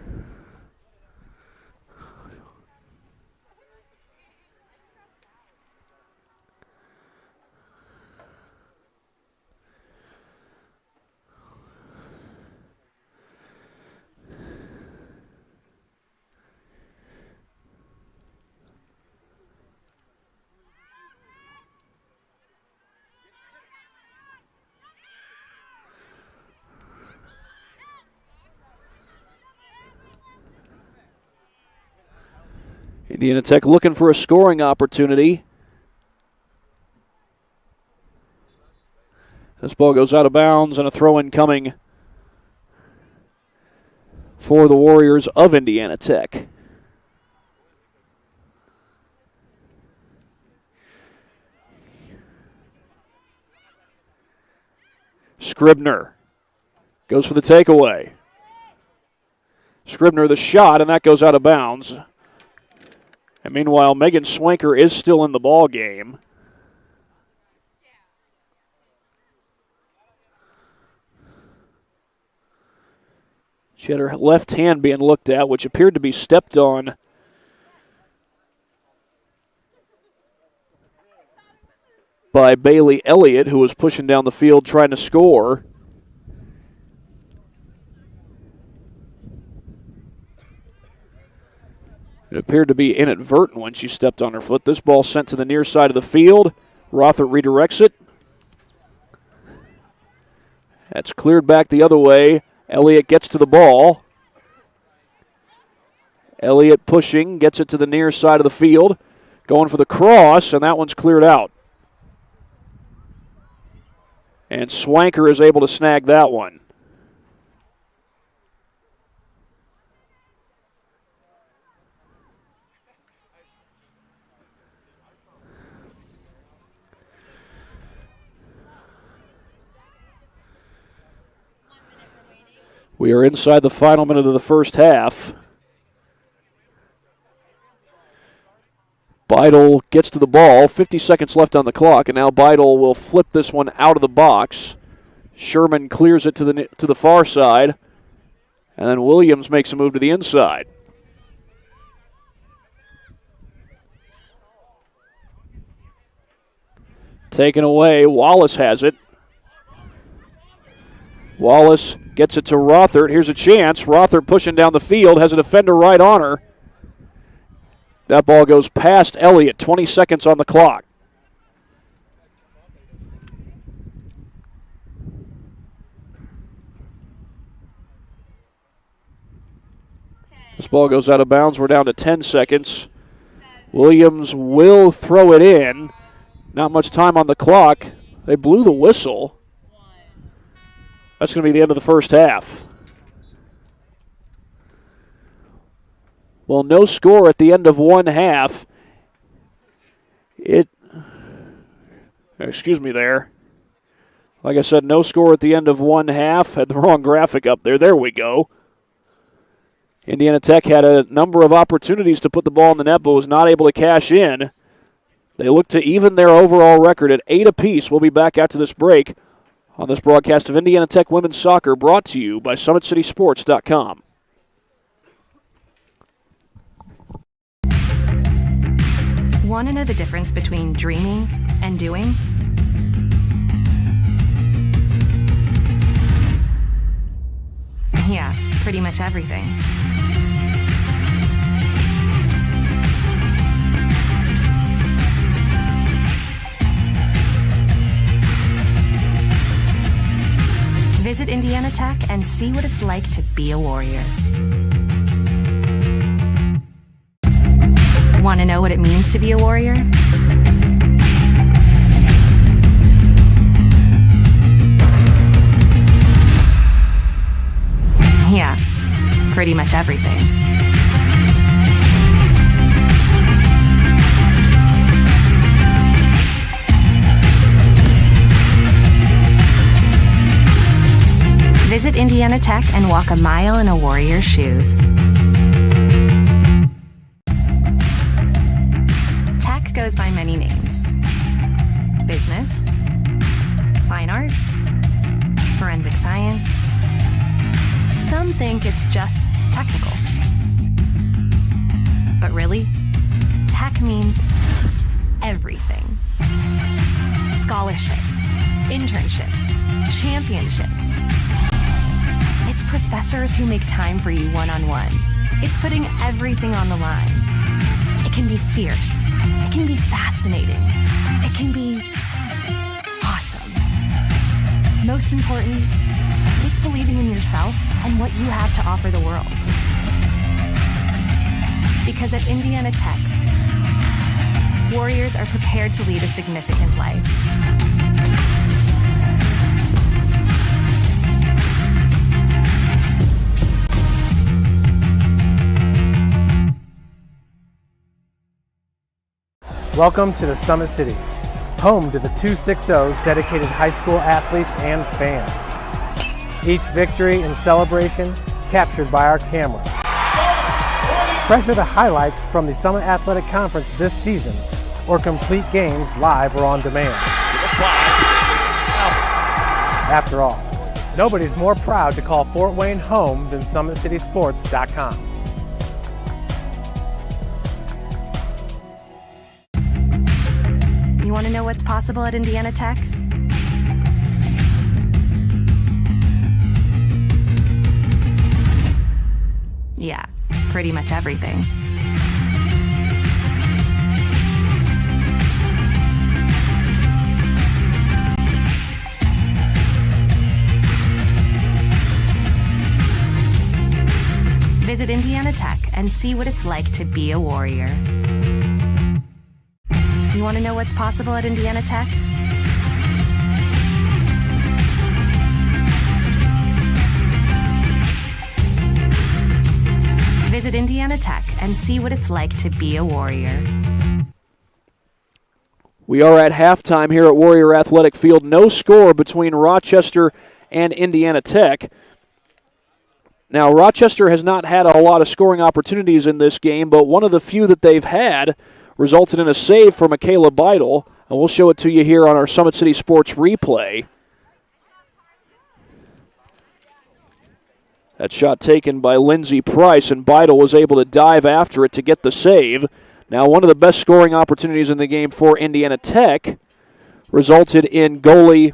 Indiana Tech looking for a scoring opportunity. This ball goes out of bounds and a throw-in coming for the Warriors of Indiana Tech. Scribner goes for the takeaway. Scribner the shot, and that goes out of bounds. And meanwhile, Megan Swanker is still in the ball game. She had her left hand being looked at, which appeared to be stepped on by Bailey Elliott, who was pushing down the field trying to score. It appeared to be inadvertent when she stepped on her foot. This ball sent to the near side of the field. Rothert redirects it. That's cleared back the other way. Elliott gets to the ball. Elliott pushing, gets it to the near side of the field. Going for the cross, and that one's cleared out. And Swanker is able to snag that one. We are inside the final minute of the first half. Beidel gets to the ball, 50 seconds left on the clock, and now Beidel will flip this one out of the box. Sherman clears it to the far side, and then Williams makes a move to the inside. Taken away. Wallace has it. Wallace gets it to Rothert. Here's a chance. Rothert pushing down the field. Has a defender right on her. That ball goes past Elliott. 20 seconds on the clock. This ball goes out of bounds. We're down to 10 seconds. Williams will throw it in. Not much time on the clock. They blew the whistle. That's going to be the end of the first half. Well, no score at the end of one half. Excuse me there. Like I said, no score at the end of one half. Had the wrong graphic up there. There we go. Indiana Tech had a number of opportunities to put the ball in the net, but was not able to cash in. They look to even their overall record at 8 apiece. We'll be back after this break on this broadcast of Indiana Tech Women's Soccer, brought to you by SummitCitySports.com. Want to know the difference between dreaming and doing? Yeah, pretty much everything. Visit Indiana Tech and see what it's like to be a warrior. Want to know what it means to be a warrior? Yeah, pretty much everything. Visit Indiana Tech and walk a mile in a warrior's shoes. Tech goes by many names. Business, fine art, forensic science. Some think it's just technical. But really, tech means everything. Scholarships, internships, championships. It's professors who make time for you one-on-one. It's putting everything on the line. It can be fierce. It can be fascinating. It can be awesome. Most important, it's believing in yourself and what you have to offer the world. Because at Indiana Tech, warriors are prepared to lead a significant life. Welcome to the Summit City, home to the 260's dedicated high school athletes and fans. Each victory and celebration captured by our camera. Treasure the highlights from the Summit Athletic Conference this season, or complete games live or on demand. After all, nobody's more proud to call Fort Wayne home than SummitCitySports.com. You want to know what's possible at Indiana Tech? Yeah, pretty much everything. Visit Indiana Tech and see what it's like to be a warrior. You want to know what's possible at Indiana Tech? Visit Indiana Tech and see what it's like to be a warrior. We are at halftime here at Warrior Athletic Field. No score between Rochester and Indiana Tech. Now, Rochester has not had a lot of scoring opportunities in this game, but one of the few that they've had resulted in a save for Michaela Beidel, and we'll show it to you here on our Summit City Sports replay. That shot taken by Lindsey Price, and Beidel was able to dive after it to get the save. Now, one of the best scoring opportunities in the game for Indiana Tech resulted in goalie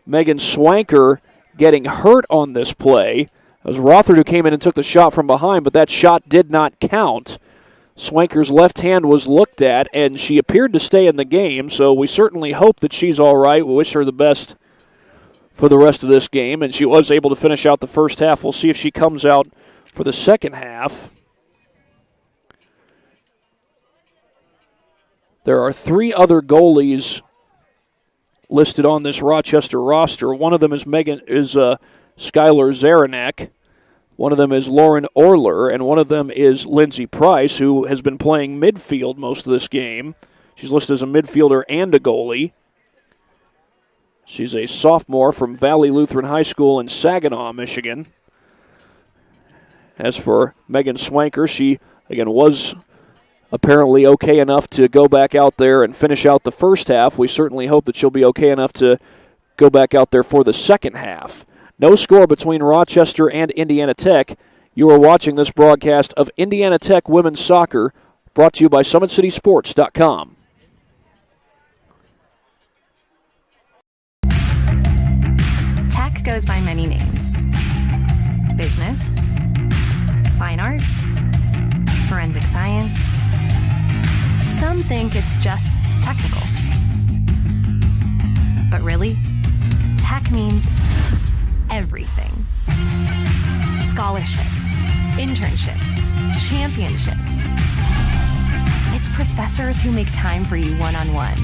Megan Swanker getting hurt on this play. It was Rothard who came in and took the shot from behind, but that shot did not count. Swanker's left hand was looked at, and she appeared to stay in the game, so we certainly hope that she's all right. We wish her the best for the rest of this game, and she was able to finish out the first half. We'll see if she comes out for the second half. There are 3 other goalies listed on this Rochester roster. One of them is Skylar Zaranek. One of them is Lauren Orler, and one of them is Lindsay Price, who has been playing midfield most of this game. She's listed as a midfielder and a goalie. She's a sophomore from Valley Lutheran High School in Saginaw, Michigan. As for Megan Swanker, she, again, was apparently okay enough to go back out there and finish out the first half. We certainly hope that she'll be okay enough to go back out there for the second half. No score between Rochester and Indiana Tech. You are watching this broadcast of Indiana Tech Women's Soccer, brought to you by SummitCitySports.com. Tech goes by many names. Business, fine art, forensic science. Some think it's just technical. But really, tech means everything. Scholarships, internships, championships. It's professors who make time for you one-on-one.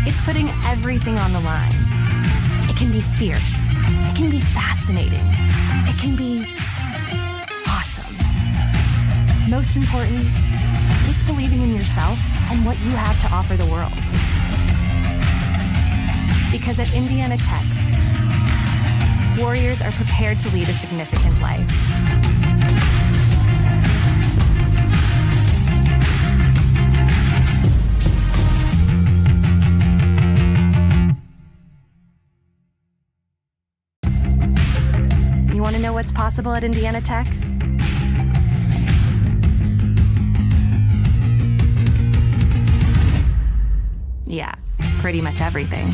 It's putting everything on the line. It can be fierce. It can be fascinating. It can be awesome. Most important, it's believing in yourself and what you have to offer the world. Because at Indiana Tech, Warriors are prepared to lead a significant life. You want to know what's possible at Indiana Tech? Yeah, pretty much everything.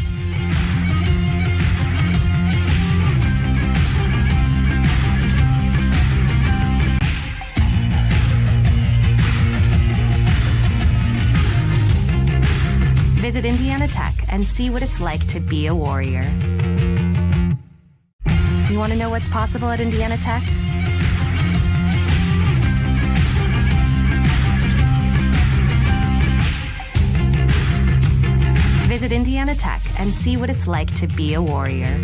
Visit Indiana Tech and see what it's like to be a Warrior. You want to know what's possible at Indiana Tech? Visit Indiana Tech and see what it's like to be a Warrior.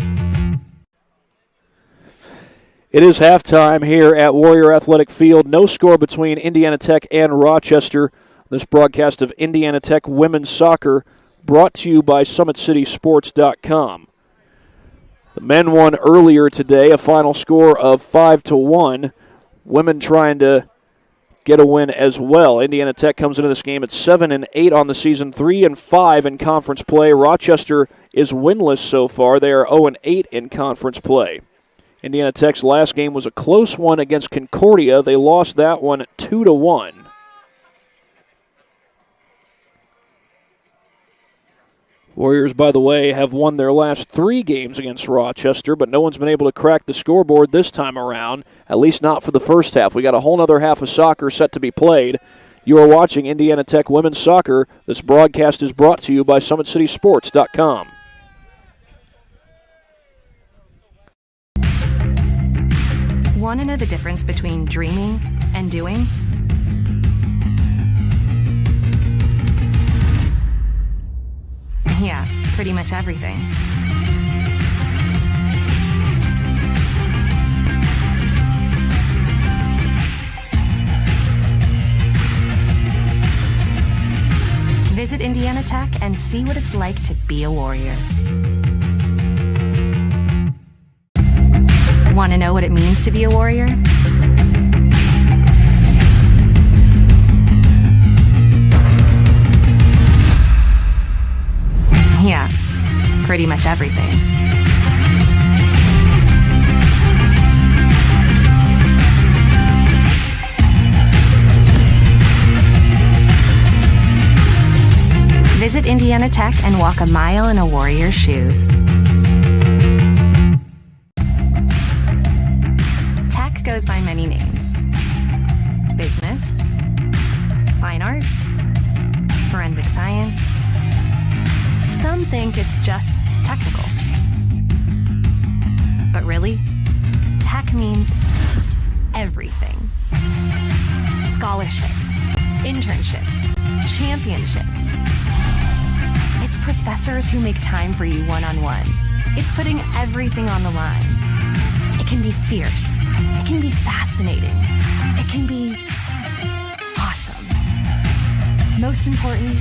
It is halftime here at Warrior Athletic Field. No score between Indiana Tech and Rochester. This broadcast of Indiana Tech Women's Soccer brought to you by SummitCitySports.com. The men won earlier today, a final score of 5-1. Women trying to get a win as well. Indiana Tech comes into this game at 7-8 on the season, 3-5 in conference play. Rochester is winless so far. They are 0-8 in conference play. Indiana Tech's last game was a close one against Concordia. They lost that one 2-1. Warriors, by the way, have won their last 3 games against Rochester, but no one's been able to crack the scoreboard this time around, at least not for the first half. We got a whole other half of soccer set to be played. You are watching Indiana Tech Women's Soccer. This broadcast is brought to you by SummitCitySports.com. Want to know the difference between dreaming and doing? Yeah, pretty much everything. Visit Indiana Tech and see what it's like to be a Warrior. Want to know what it means to be a Warrior? Yeah, pretty much everything. Visit Indiana Tech and walk a mile in a Warrior's shoes. Tech goes by many names. Business, fine art, forensic science. Some think it's just technical. But really, tech means everything. Scholarships, internships, championships. It's professors who make time for you one-on-one. It's putting everything on the line. It can be fierce. It can be fascinating. It can be awesome. Most important,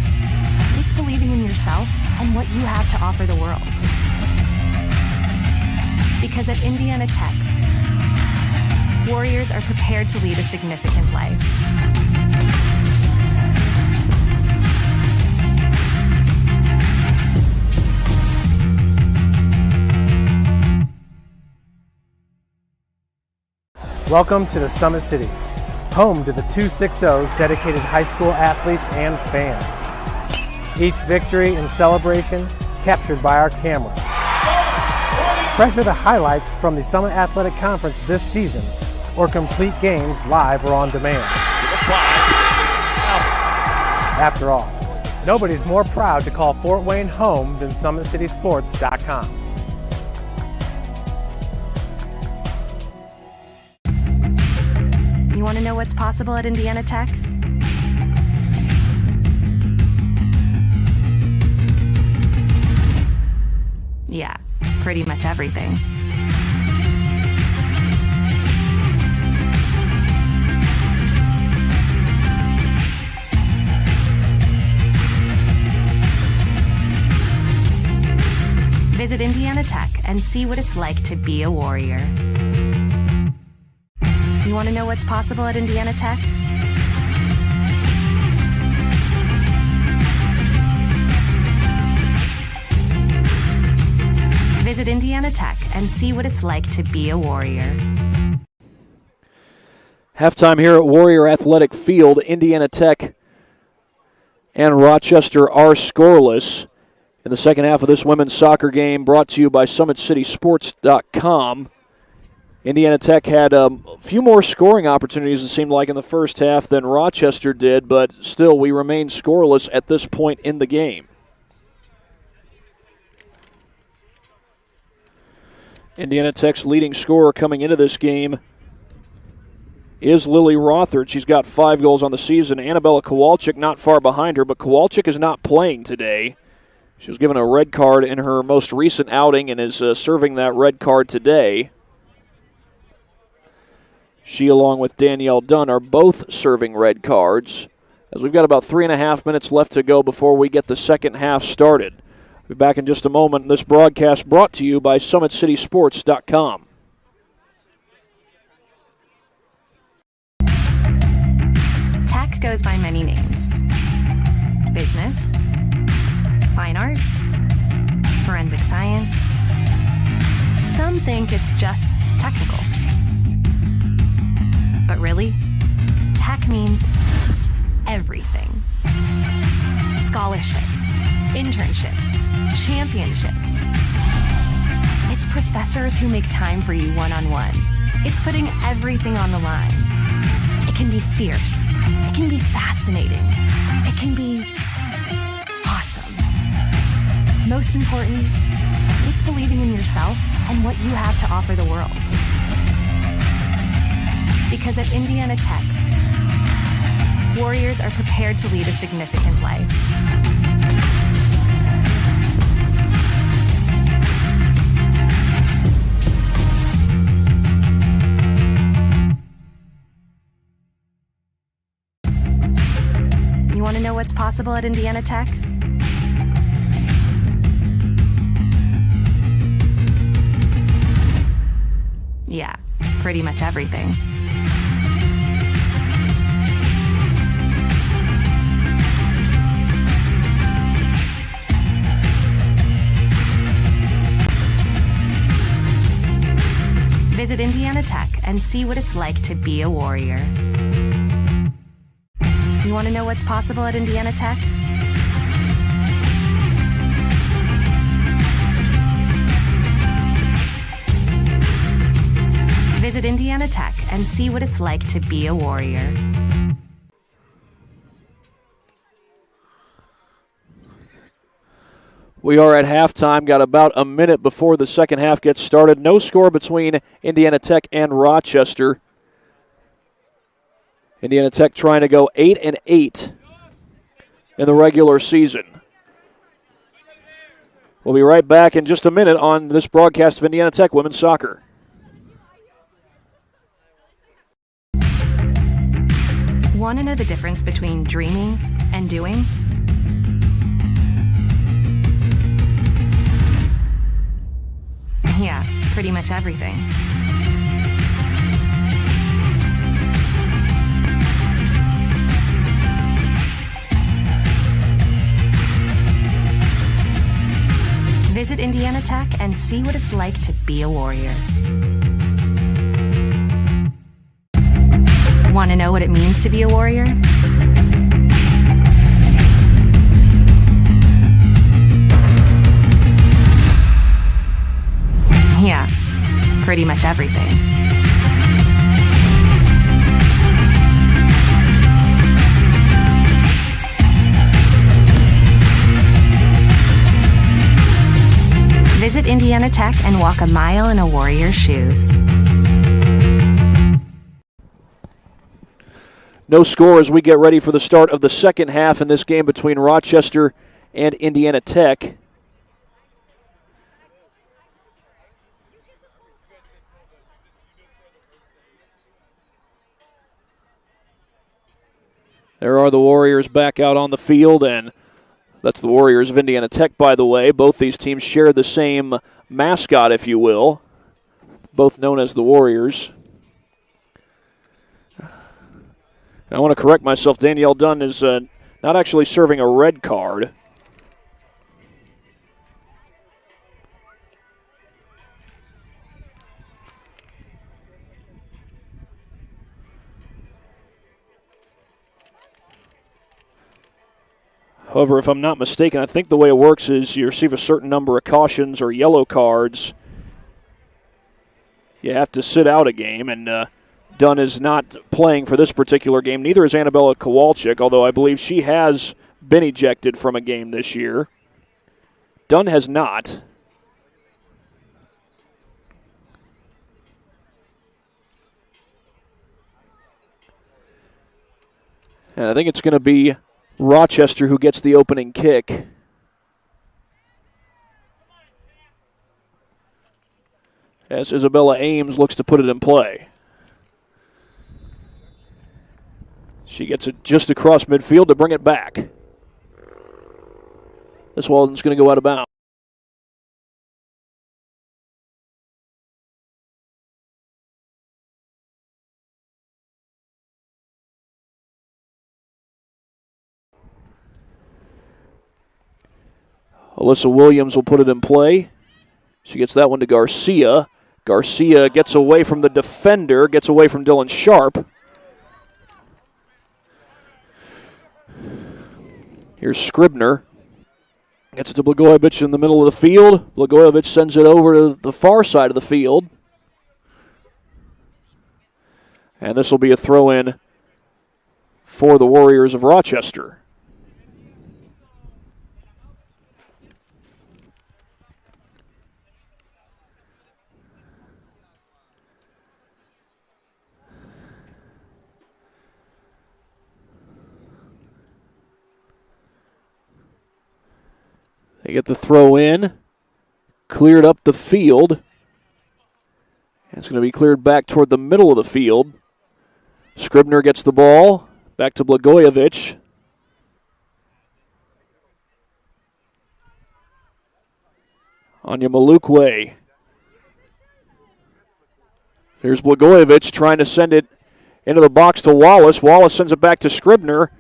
it's believing in yourself and what you have to offer the world. Because at Indiana Tech, Warriors are prepared to lead a significant life. Welcome to the Summit City, home to the 260's dedicated high school athletes and fans. Each victory and celebration captured by our camera. Treasure the highlights from the Summit Athletic Conference this season, or complete games live or on demand. After all, nobody's more proud to call Fort Wayne home than SummitCitySports.com. You want to know what's possible at Indiana Tech? Yeah, pretty much everything. Visit Indiana Tech and see what it's like to be a Warrior. You want to know what's possible at Indiana Tech? Visit Indiana Tech and see what it's like to be a Warrior. Halftime here at Warrior Athletic Field. Indiana Tech and Rochester are scoreless in the second half of this women's soccer game, brought to you by SummitCitySports.com. Indiana Tech had a few more scoring opportunities, it seemed like, in the first half than Rochester did, but still we remain scoreless at this point in the game. Indiana Tech's leading scorer coming into this game is Lily Rothard. She's got 5 goals on the season. Annabella Kowalczyk not far behind her, but Kowalczyk is not playing today. She was given a red card in her most recent outing and is serving that red card today. She, along with Danielle Dunn, are both serving red cards, as we've got about 3.5 minutes left to go before we get the second half started. We'll be back in just a moment. This broadcast brought to you by SummitCitySports.com. Tech goes by many names. Business, fine art, forensic science. Some think it's just technical. But really, tech means everything. Scholarships, internships, championships. It's professors who make time for you one-on-one. It's putting everything on the line. It can be fierce. It can be fascinating. It can be awesome. Most important, it's believing in yourself and what you have to offer the world. Because at Indiana Tech, Warriors are prepared to lead a significant life. You want to know what's possible at Indiana Tech? Yeah, pretty much everything. Visit Indiana Tech and see what it's like to be a Warrior. You want to know what's possible at Indiana Tech? Visit Indiana Tech and see what it's like to be a Warrior. We are at halftime, got about a minute before the second half gets started. No score between Indiana Tech and Rochester. Indiana Tech trying to go 8-8 in the regular season. We'll be right back in just a minute on this broadcast of Indiana Tech women's soccer. Want to know the difference between dreaming and doing? Yeah, pretty much everything. Visit Indiana Tech and see what it's like to be a Warrior. Want to know what it means to be a Warrior? Yeah, pretty much everything. Visit Indiana Tech and walk a mile in a Warrior's shoes. No score as we get ready for the start of the second half in this game between Rochester and Indiana Tech. There are the Warriors back out on the field, and that's the Warriors of Indiana Tech, by the way. Both these teams share the same mascot, if you will, both known as the Warriors. I want to correct myself. Danielle Dunn is not actually serving a red card. However, if I'm not mistaken, I think the way it works is you receive a certain number of cautions or yellow cards. You have to sit out a game, and Dunn is not playing for this particular game. Neither is Annabella Kowalczyk, although I believe she has been ejected from a game this year. Dunn has not. And I think it's going to be Rochester who gets the opening kick. As Isabella Ames looks to put it in play. She gets it just across midfield to bring it back. This one's going to go out of bounds. Alyssa Williams will put it in play. She gets that one to Garcia. Garcia gets away from the defender, gets away from Dylan Sharp. Here's Scribner. Gets it to Blagojevich in the middle of the field. Blagojevich sends it over to the far side of the field. And this will be a throw-in for the Warriors of Rochester. They get the throw in, cleared up the field. It's going to be cleared back toward the middle of the field. Scribner gets the ball, back to Blagojevich. Anya Malukwe. There's Blagojevich trying to send it into the box to Wallace. Wallace sends it back to Scribner.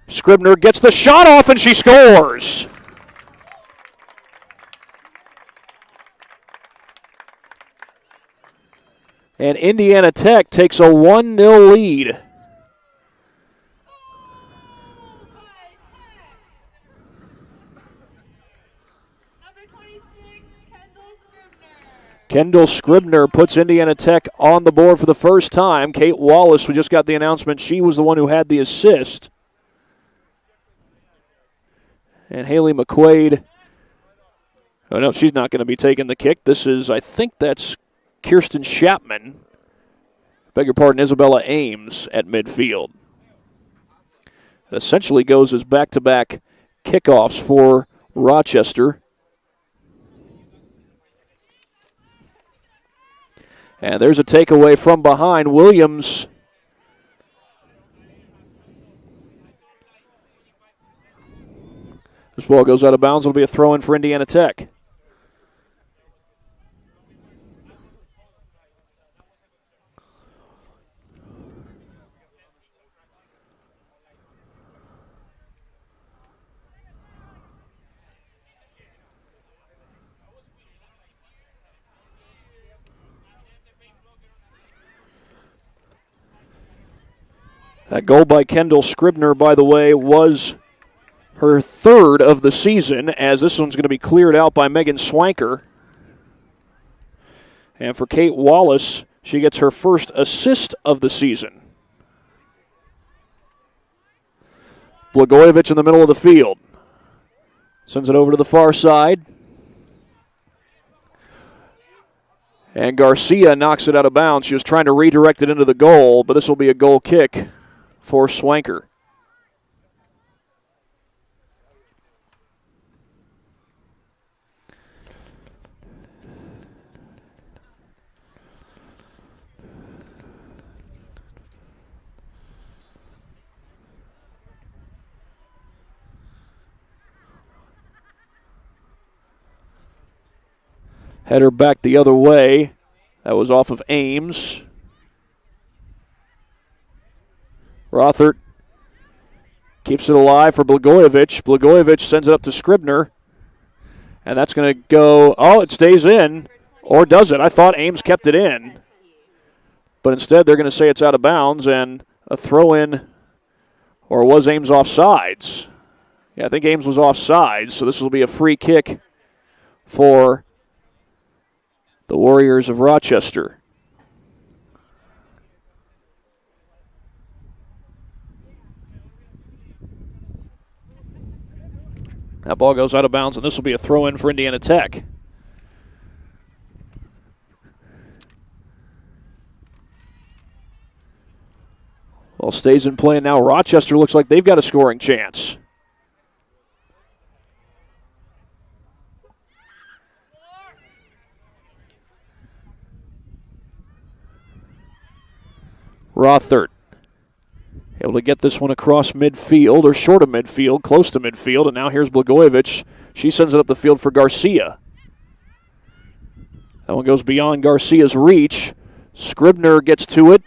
Scribner gets the shot off and she scores. And Indiana Tech takes a 1-0 lead. Kendall Scribner puts Indiana Tech on the board for the first time. Kate Wallace, we just got the announcement, she was the one who had the assist. And Haley McQuaid, oh no, she's not going to be taking the kick. This is, I think that's Kirsten Chapman. Beg your pardon, Isabella Ames at midfield. It essentially goes as back-to-back kickoffs for Rochester. And there's a takeaway from behind. Williams this ball goes out of bounds. It'll be a throw-in for Indiana Tech. That goal by Kendall Scribner, by the way, was her third of the season, as this one's going to be cleared out by Megan Swanker. And for Kate Wallace, she gets her first assist of the season. Blagojevich in the middle of the field. Sends it over to the far side. And Garcia knocks it out of bounds. She was trying to redirect it into the goal, but this will be a goal kick for Swanker. Header back the other way. That was off of Ames. Rothert keeps it alive for Blagojevich. Blagojevich sends it up to Scribner. And that's going to go, oh, it stays in. Or does it? I thought Ames kept it in. But instead they're going to say it's out of bounds and a throw-in, or was Ames offsides? Yeah, I think Ames was offsides, so this will be a free kick for the Warriors of Rochester. That ball goes out of bounds, and this will be a throw-in for Indiana Tech. Well, stays in play, and now Rochester looks like they've got a scoring chance. Rothert able to get this one across midfield, or short of midfield, close to midfield, and now here's Blagojevich. She sends it up the field for Garcia. That one goes beyond Garcia's reach. Scribner gets to it.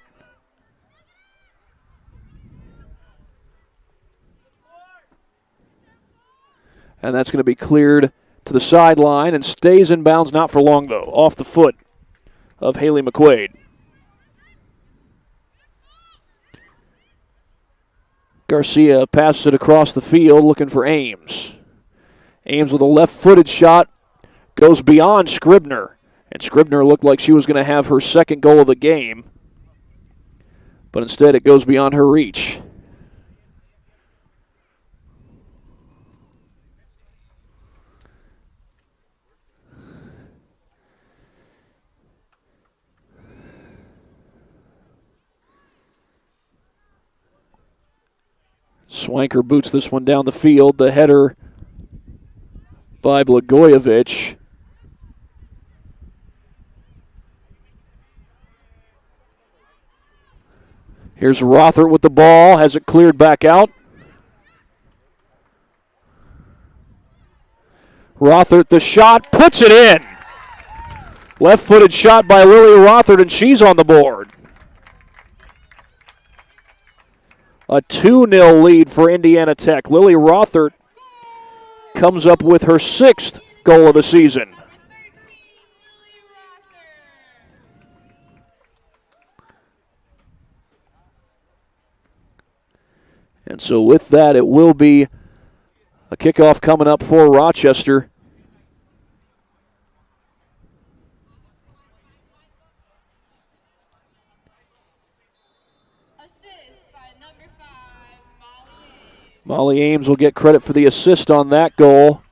And that's going to be cleared to the sideline and stays in bounds, not for long though, off the foot of Haley McQuaid. Garcia passes it across the field looking for Ames. Ames with a left-footed shot goes beyond Scribner. And Scribner looked like she was going to have her second goal of the game. But instead it goes beyond her reach. Swanker boots this one down the field. The header by Blagojevich. Here's Rothert with the ball. Has it cleared back out. Rothert, the shot, puts it in. Left-footed shot by Lily Rothert, and she's on the board. A 2-0 lead for Indiana Tech. Lily Rothert comes up with her sixth goal of the season. And so with that, it will be a kickoff coming up for Rochester. Molly Ames will get credit for the assist on that goal.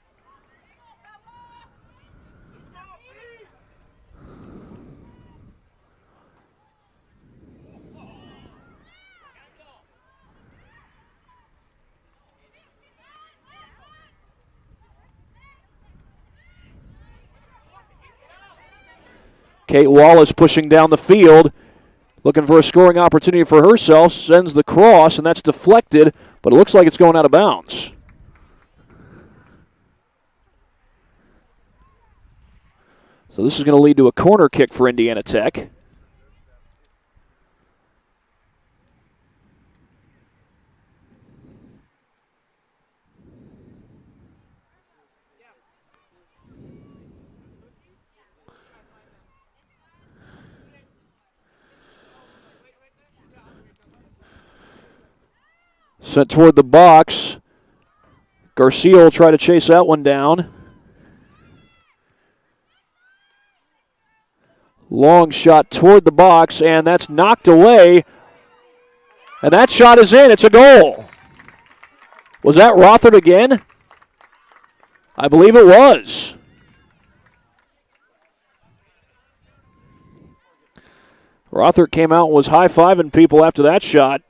Kate Wallace pushing down the field, looking for a scoring opportunity for herself, sends the cross, and that's deflected, but it looks like it's going out of bounds. So this is going to lead to a corner kick for Indiana Tech. Sent toward the box. Garcia will try to chase that one down. Long shot toward the box, and that's knocked away. And that shot is in. It's a goal. Was that Rothert again? I believe it was. Rothert came out and was high-fiving people after that shot.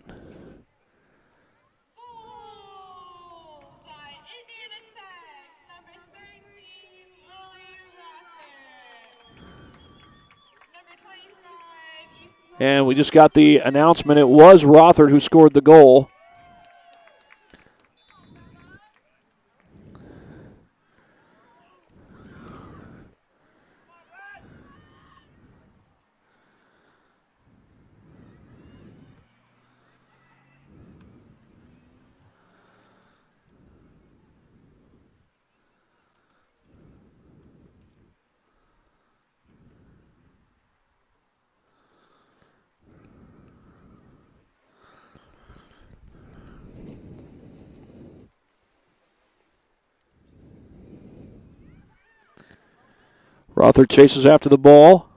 And we just got the announcement. It was Rothert who scored the goal. Rothert chases after the ball.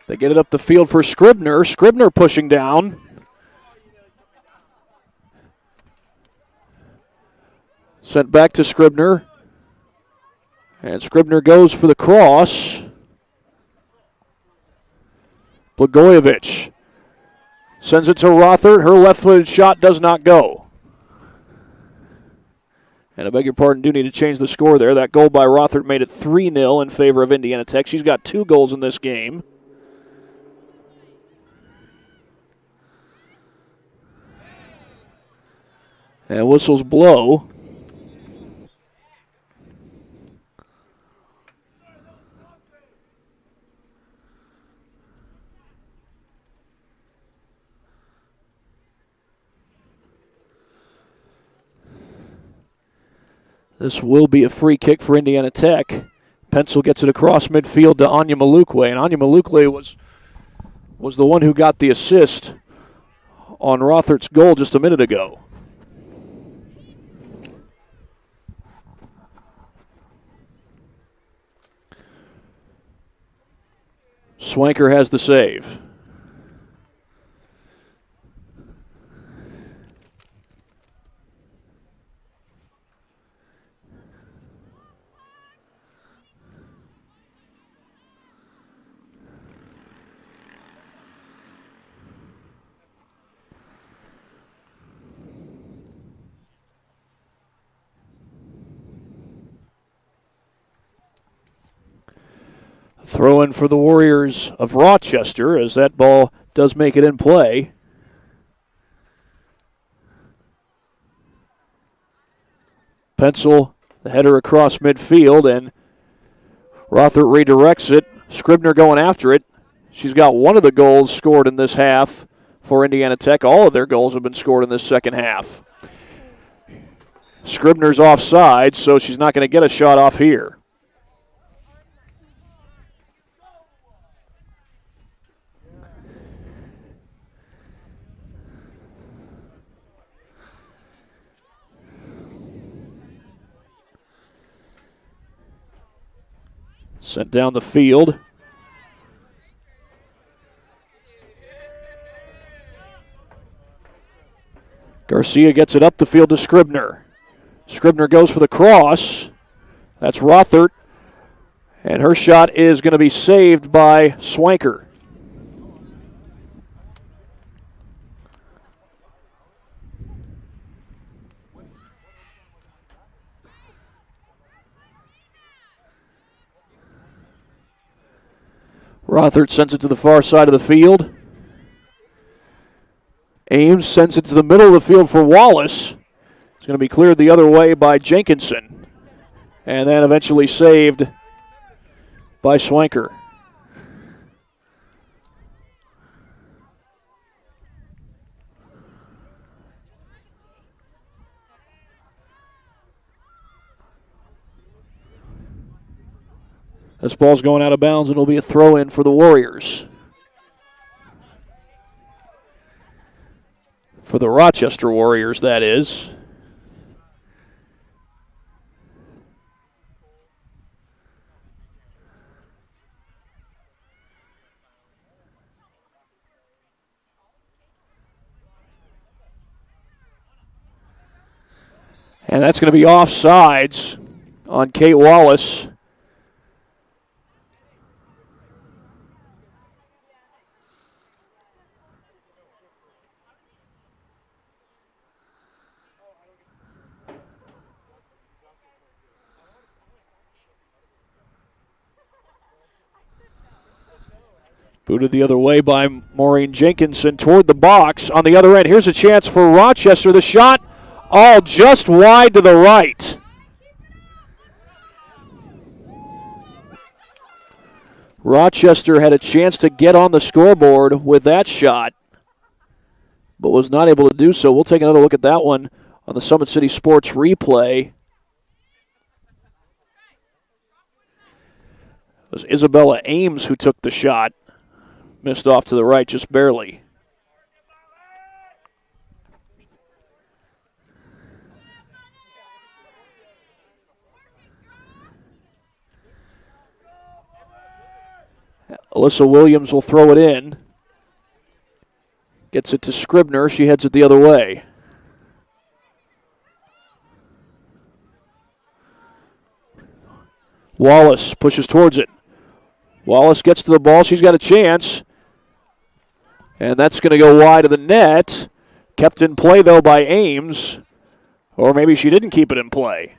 They get it up the field for Scribner. Scribner pushing down. Sent back to Scribner. And Scribner goes for the cross. Blagojevich sends it to Rothert. Her left-footed shot does not go. And I beg your pardon, do need to change the score there. That goal by Rothert made it 3-0 in favor of Indiana Tech. She's got 2 goals in this game. And whistles blow. This will be a free kick for Indiana Tech. Pencil gets it across midfield to Anya Malukwe, and Anya Malukwe was the one who got the assist on Rothert's goal just a minute ago. Swanker has the save. Throw in for the Warriors of Rochester as that ball does make it in play. Pencil, the header across midfield, and Rothert redirects it. Scribner going after it. She's got one of the goals scored in this half for Indiana Tech. All of their goals have been scored in this second half. Scribner's offside, so she's not going to get a shot off here. Sent down the field. Garcia gets it up the field to Scribner. Scribner goes for the cross. That's Rothert. And her shot is going to be saved by Swanker. Rothert sends it to the far side of the field. Ames sends it to the middle of the field for Wallace. It's going to be cleared the other way by Jenkinson. And then eventually saved by Swanker. This ball's going out of bounds, and it'll be a throw-in for the Warriors. For the Rochester Warriors, that is. And that's going to be offsides on Kate Wallace. Booted the other way by Maureen Jenkinson toward the box. On the other end, here's a chance for Rochester. The shot all just wide to the right. Rochester had a chance to get on the scoreboard with that shot, but was not able to do so. We'll take another look at that one on the Summit City Sports replay. It was Isabella Ames who took the shot. Missed off to the right just barely. Alyssa Williams will throw it in. Gets it to Scribner. She heads it the other way. Wallace pushes towards it. Wallace gets to the ball. She's got a chance. And that's going to go wide of the net. Kept in play, though, by Ames. Or maybe she didn't keep it in play.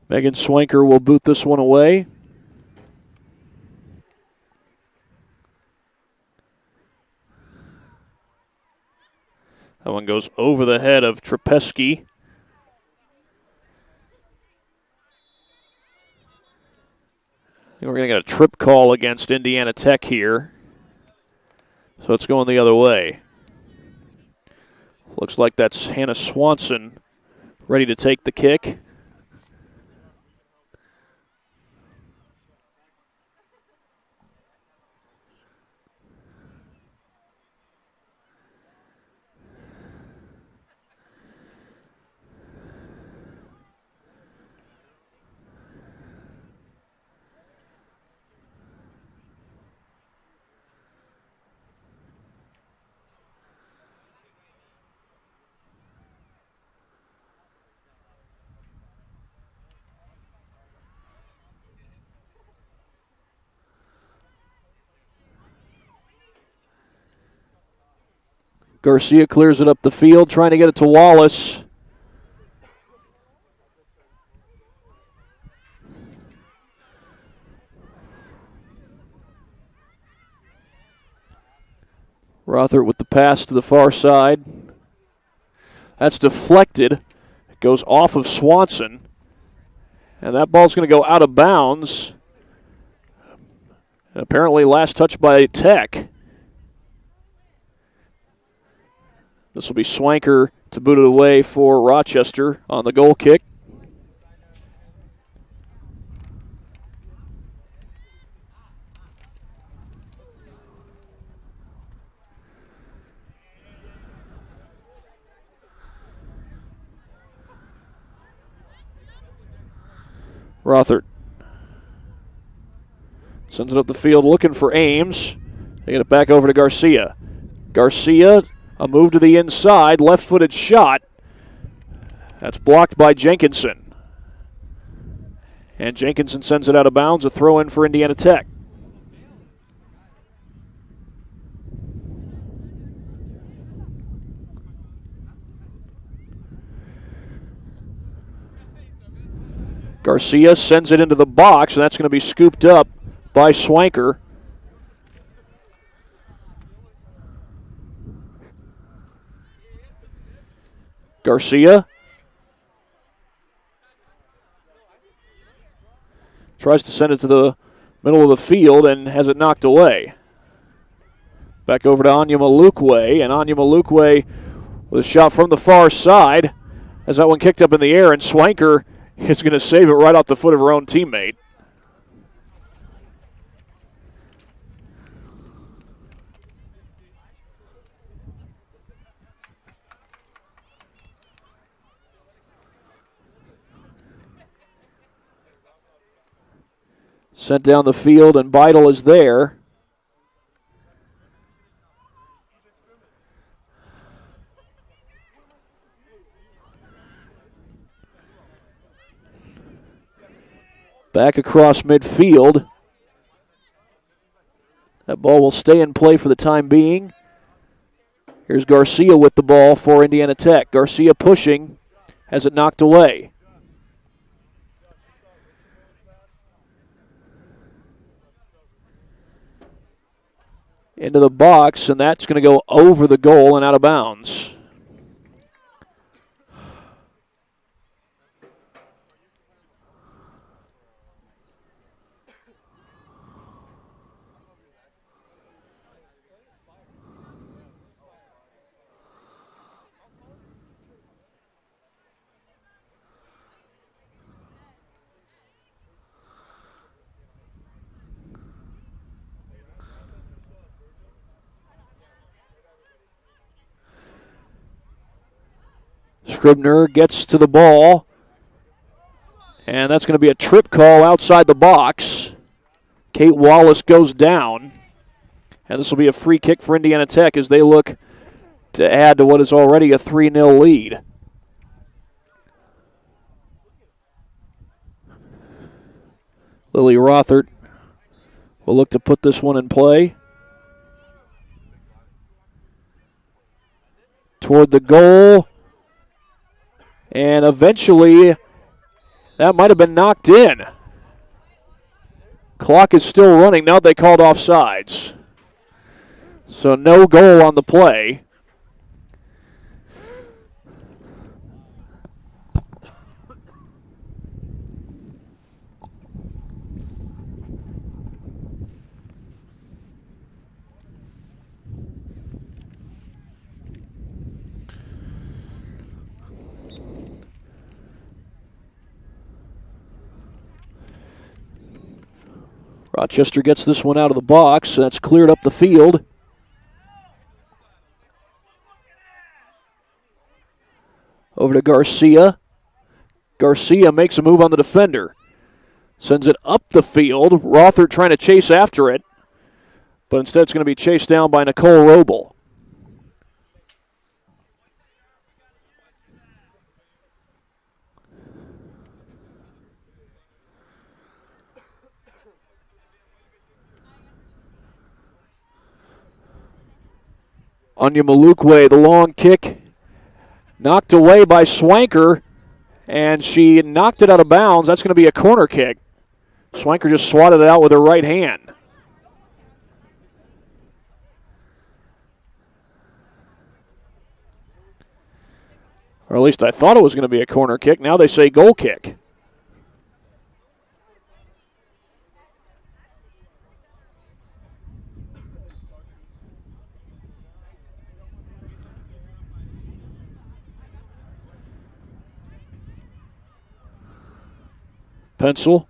Megan Swanker will boot this one away. That one goes over the head of Trapesky. We're going to get a trip call against Indiana Tech here. So it's going the other way. Looks like that's Hannah Swanson ready to take the kick. Garcia clears it up the field, trying to get it to Wallace. Rothert with the pass to the far side. That's deflected. It goes off of Swanson. And that ball's going to go out of bounds. And apparently last touch by Tech. This will be Swanker to boot it away for Rochester on the goal kick. Rothert sends it up the field looking for Ames. They get it back over to Garcia. Garcia, a move to the inside, left-footed shot. That's blocked by Jenkinson. And Jenkinson sends it out of bounds, a throw in for Indiana Tech. Garcia sends it into the box, and that's going to be scooped up by Swanker. Garcia tries to send it to the middle of the field and has it knocked away. Back over to Anya Malukwe, and Anya Malukwe with a shot from the far side. As that one kicked up in the air, and Swanker is going to save it right off the foot of her own teammate. Sent down the field, and Beidel is there. Back across midfield. That ball will stay in play for the time being. Here's Garcia with the ball for Indiana Tech. Garcia pushing, has it knocked away. Into the box, and that's going to go over the goal and out of bounds. Scribner gets to the ball, and that's going to be a trip call outside the box. Kate Wallace goes down, and this will be a free kick for Indiana Tech as they look to add to what is already a 3-0 lead. Lily Rothert will look to put this one in play. Toward the goal. And eventually, that might have been knocked in. Clock is still running. Now they called offsides. So no goal on the play. Rochester gets this one out of the box. That's cleared up the field. Over to Garcia. Garcia makes a move on the defender. Sends it up the field. Rothert trying to chase after it. But instead it's going to be chased down by Nicole Roble. Anya Malukwe, the long kick, knocked away by Swanker, and she knocked it out of bounds. That's going to be a corner kick. Swanker just swatted it out with her right hand. Or at least I thought it was going to be a corner kick. Now they say goal kick. Pencil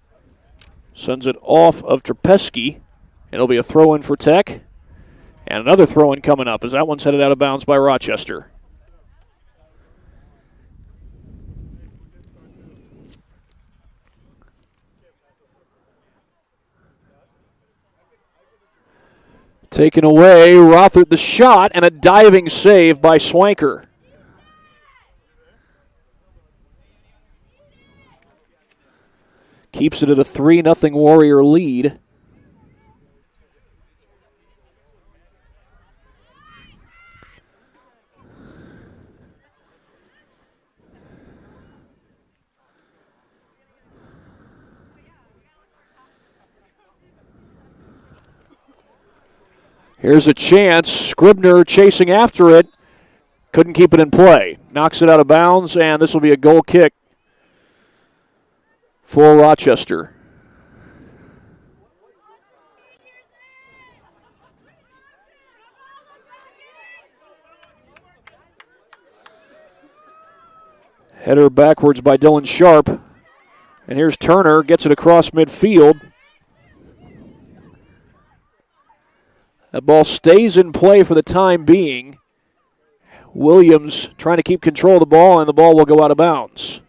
sends it off of Trapesky. It'll be a throw-in for Tech. And another throw-in coming up as that one's headed out of bounds by Rochester. Taken away, Rothert the shot, and a diving save by Swanker. Keeps it at a 3-0 Warrior lead. Here's a chance. Scribner chasing after it. Couldn't keep it in play. Knocks it out of bounds, and this will be a goal kick for Rochester. Header backwards by Dylan Sharp. And here's Turner, gets it across midfield. That ball stays in play for the time being. Williams trying to keep control of the ball, and the ball will go out of bounds.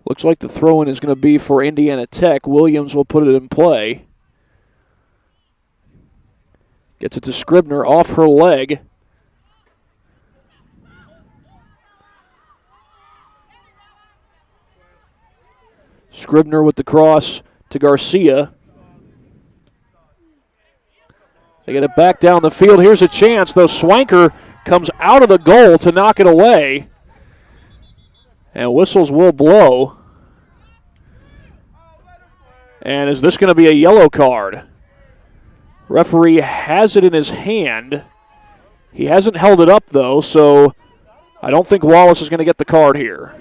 Looks like the throw-in is going to be for Indiana Tech. Williams will put it in play. Gets it to Scribner off her leg. Scribner with the cross to Garcia. They get it back down the field. Here's a chance, though. Swanker comes out of the goal to knock it away. And whistles will blow. And is this going to be a yellow card? Referee has it in his hand. He hasn't held it up, though, so I don't think Wallace is going to get the card here.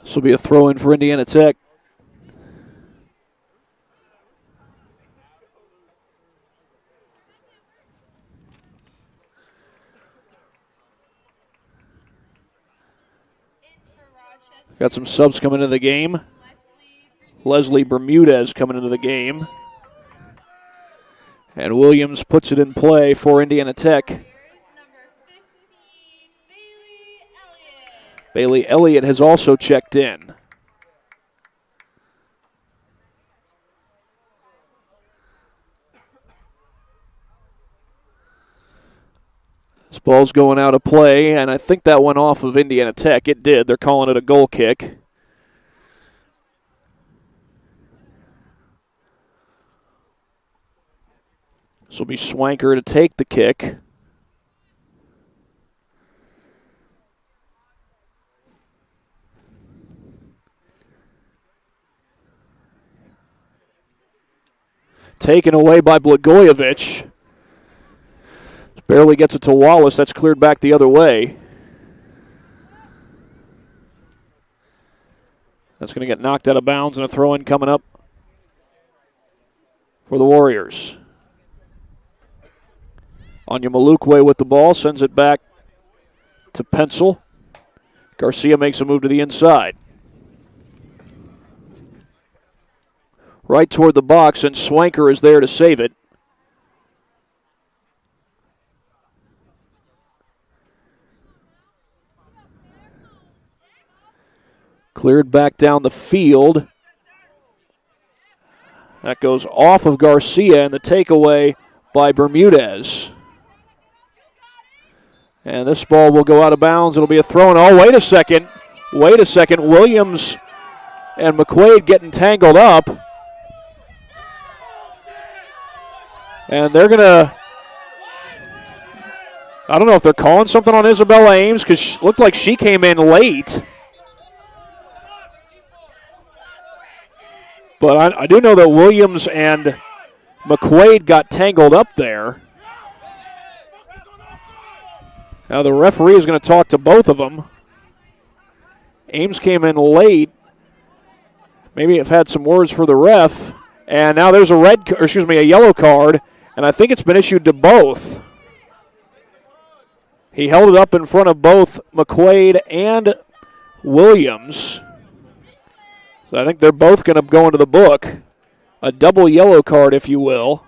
This will be a throw-in for Indiana Tech. Got some subs coming into the game. Leslie Bermudez coming into the game. And Williams puts it in play for Indiana Tech. Bailey Elliott has also checked in. This ball's going out of play, and I think that went off of Indiana Tech. It did. They're calling it a goal kick. This will be Swanker to take the kick. Taken away by Blagojevich. Barely gets it to Wallace. That's cleared back the other way. That's going to get knocked out of bounds, and a throw-in coming up for the Warriors. Anya Malukwe with the ball, sends it back to Pencil. Garcia makes a move to the inside. Right toward the box, and Swanker is there to save it. Cleared back down the field. That goes off of Garcia, and the takeaway by Bermudez. And this ball will go out of bounds. It'll be a throw-in. Oh, wait a second. Wait a second. Williams and McQuaid getting tangled up. And they're going to, I don't know if they're calling something on Isabella Ames because it looked like she came in late. But I do know that Williams and McQuaid got tangled up there. Now the referee is going to talk to both of them. Ames came in late. Maybe have had some words for the ref. And now there's a yellow card, and I think it's been issued to both. He held it up in front of both McQuaid and Williams. So I think they're both going to go into the book. A double yellow card, if you will.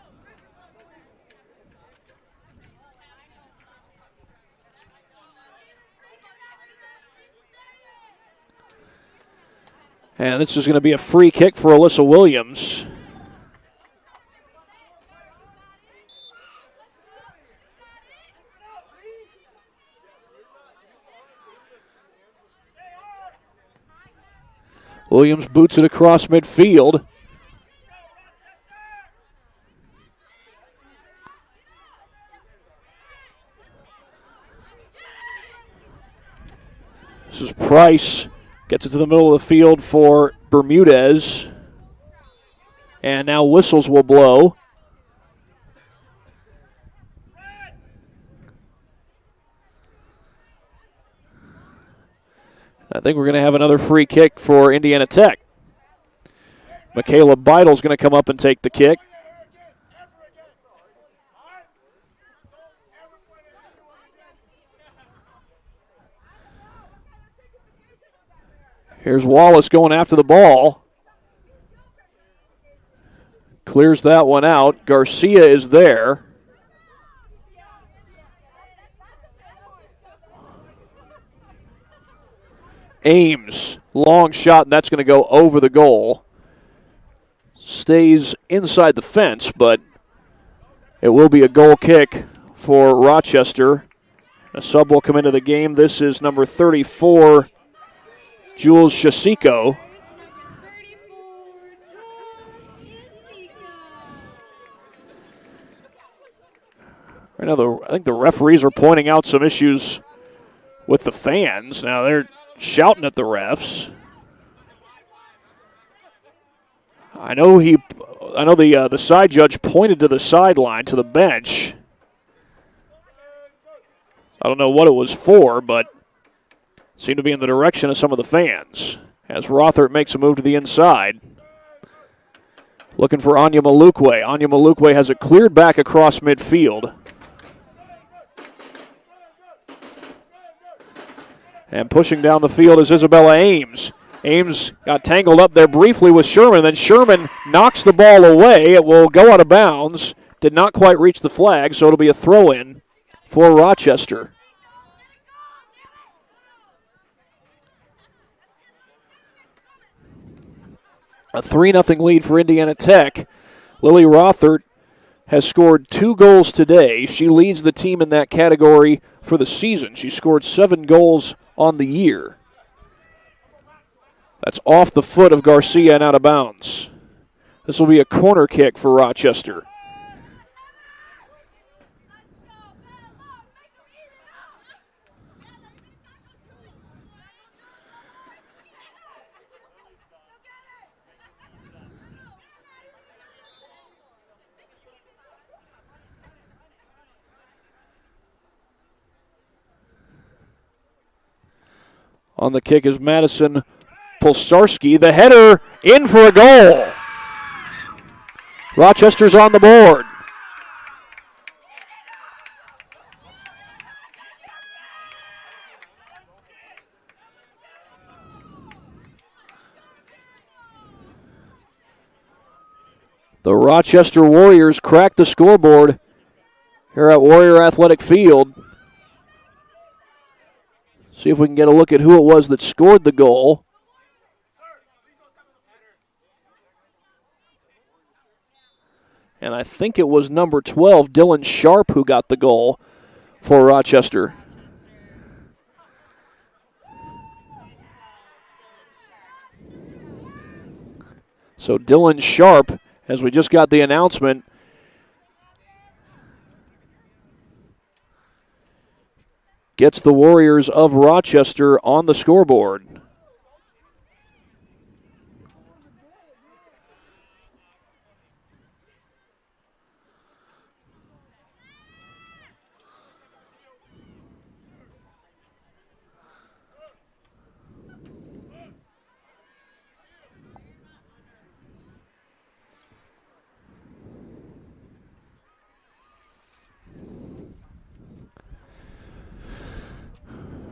And this is going to be a free kick for Alyssa Williams. Williams boots it across midfield. This is Price. Gets it to the middle of the field for Bermudez. And now whistles will blow. I think we're going to have another free kick for Indiana Tech. Michaela Beidel's going to come up and take the kick. Here's Wallace going after the ball. Clears that one out. Garcia is there. Ames, long shot, and that's going to go over the goal. Stays inside the fence, but it will be a goal kick for Rochester. A sub will come into the game. This is number 34, Jules Shasiko. Right now, I think the referees are pointing out some issues with the fans. Now they're shouting at the refs. I know the side judge pointed to the sideline, to the bench. I don't know what it was for, but it seemed to be in the direction of some of the fans. As Rothert makes a move to the inside. Looking for Anya Malukwe. Anya Malukwe has it cleared back across midfield. And pushing down the field is Isabella Ames. Ames got tangled up there briefly with Sherman. Then Sherman knocks the ball away. It will go out of bounds. Did not quite reach the flag, so it'll be a throw-in for Rochester. A 3-0 lead for Indiana Tech. Lily Rothert has scored 2 goals today. She leads the team in that category for the season. She scored 7 goals on the year. That's off the foot of Garcia and out of bounds. This will be a corner kick for Rochester. On the kick is Madison Polsarski. The header in for a goal. Rochester's on the board. The Rochester Warriors cracked the scoreboard here at Warrior Athletic Field. See if we can get a look at who it was that scored the goal. And I think it was number 12, Dylan Sharp, who got the goal for Rochester. So Dylan Sharp, as we just got the announcement, gets the Warriors of Rochester on the scoreboard.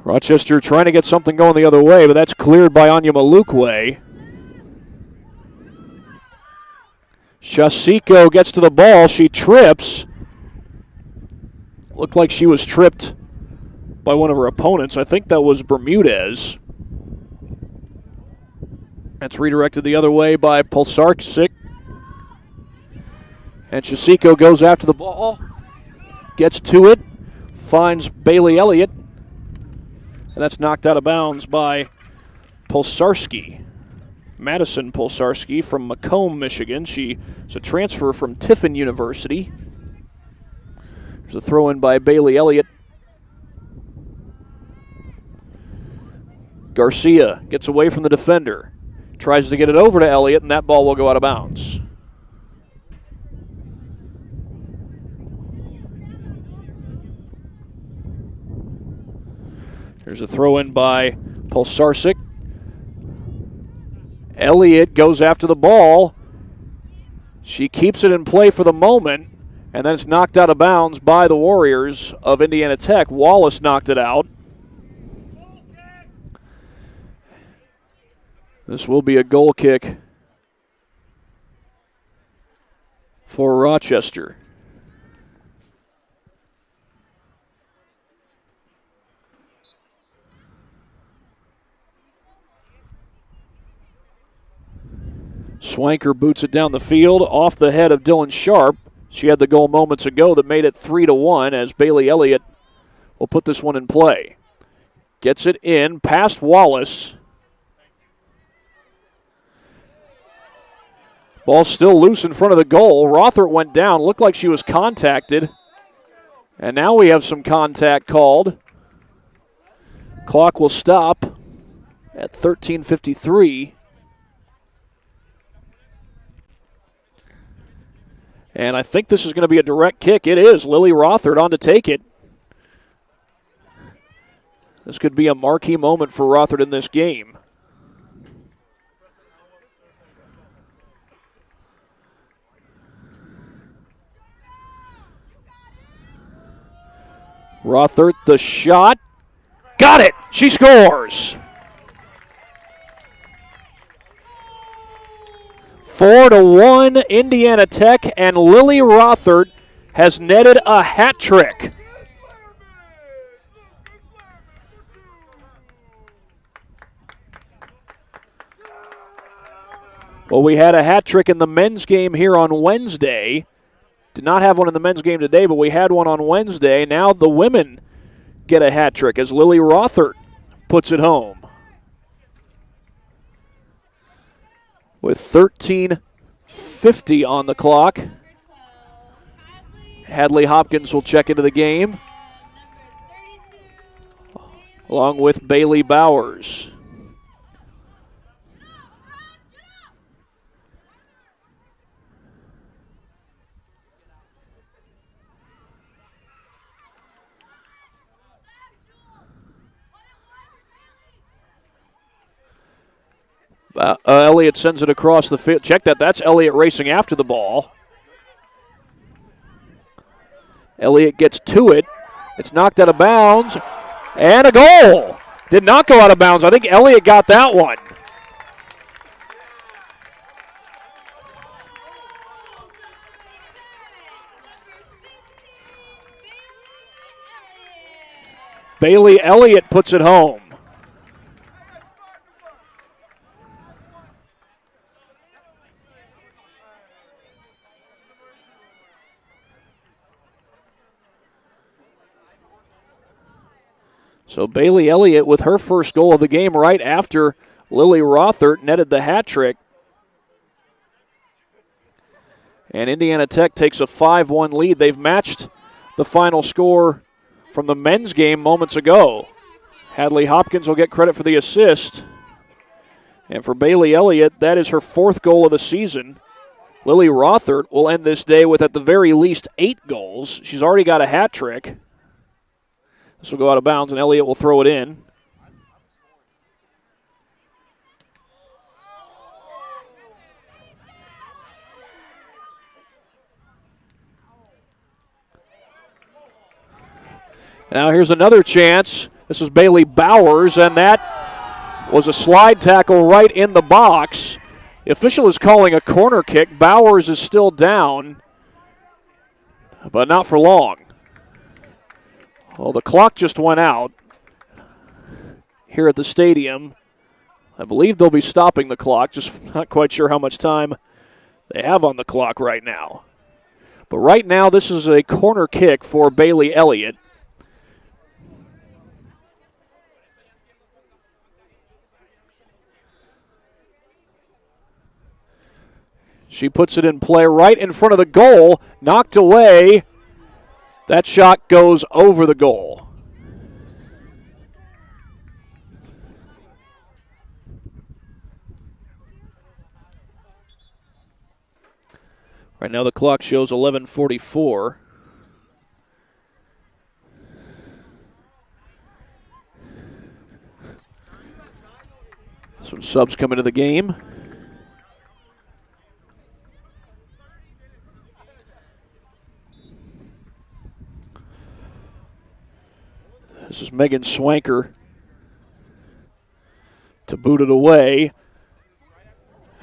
Rochester trying to get something going the other way, but that's cleared by Anya Malukwe. Shasiko gets to the ball. She trips. Looked like she was tripped by one of her opponents. I think that was Bermudez. That's redirected the other way by Pulsarczyk. And Shasiko goes after the ball. Gets to it. Finds Bailey Elliott. And that's knocked out of bounds by Pulsarski. Madison Pulsarski from Macomb, Michigan. She's a transfer from Tiffin University. There's a throw-in by Bailey Elliott. Garcia gets away from the defender. Tries to get it over to Elliott, and that ball will go out of bounds. There's a throw-in by Pulsarczyk. Elliott goes after the ball. She keeps it in play for the moment, and then it's knocked out of bounds by the Warriors of Indiana Tech. Wallace knocked it out. This will be a goal kick for Rochester. Swanker boots it down the field off the head of Dylan Sharp. She had the goal moments ago that made it 3-1 as Bailey Elliott will put this one in play. Gets it in past Wallace. Ball still loose in front of the goal. Rothert went down. Looked like she was contacted. And now we have some contact called. Clock will stop at 13:53. And I think this is going to be a direct kick. It is. Lily Rothert on to take it. This could be a marquee moment for Rothert in this game. Rothert, the shot. Got it! She scores! 4-1 Indiana Tech, and Lily Rothert has netted a hat trick. Well, we had a hat trick in the men's game here on Wednesday. Did not have one in the men's game today, but we had one on Wednesday. Now the women get a hat trick as Lily Rothert puts it home. With 13:50 on the clock, Hadley Hopkins will check into the game, along with Bailey Bowers. Elliott sends it across the field. Check that. That's Elliott racing after the ball. Elliott gets to it. It's knocked out of bounds. And a goal. Did not go out of bounds. I think Elliott got that one. Bailey Elliott puts it home. So Bailey Elliott with her first goal of the game right after Lily Rothert netted the hat trick. And Indiana Tech takes a 5-1 lead. They've matched the final score from the men's game moments ago. Hadley Hopkins will get credit for the assist. And for Bailey Elliott, that is her fourth goal of the season. Lily Rothert will end this day with at the very least 8 goals. She's already got a hat trick. This will go out of bounds, and Elliott will throw it in. Now here's another chance This is Bailey Bowers, and that was a slide tackle right in the box. The official is calling a corner kick. Bowers is still down, but not for long. Well, the clock just went out here at the stadium. I believe they'll be stopping the clock, just not quite sure how much time they have on the clock right now. But right now, this is a corner kick for Bailey Elliott. She puts it in play right in front of the goal, knocked away. That shot goes over the goal. Right now the clock shows 11:44. Some subs come into the game. This is Megan Swanker to boot it away.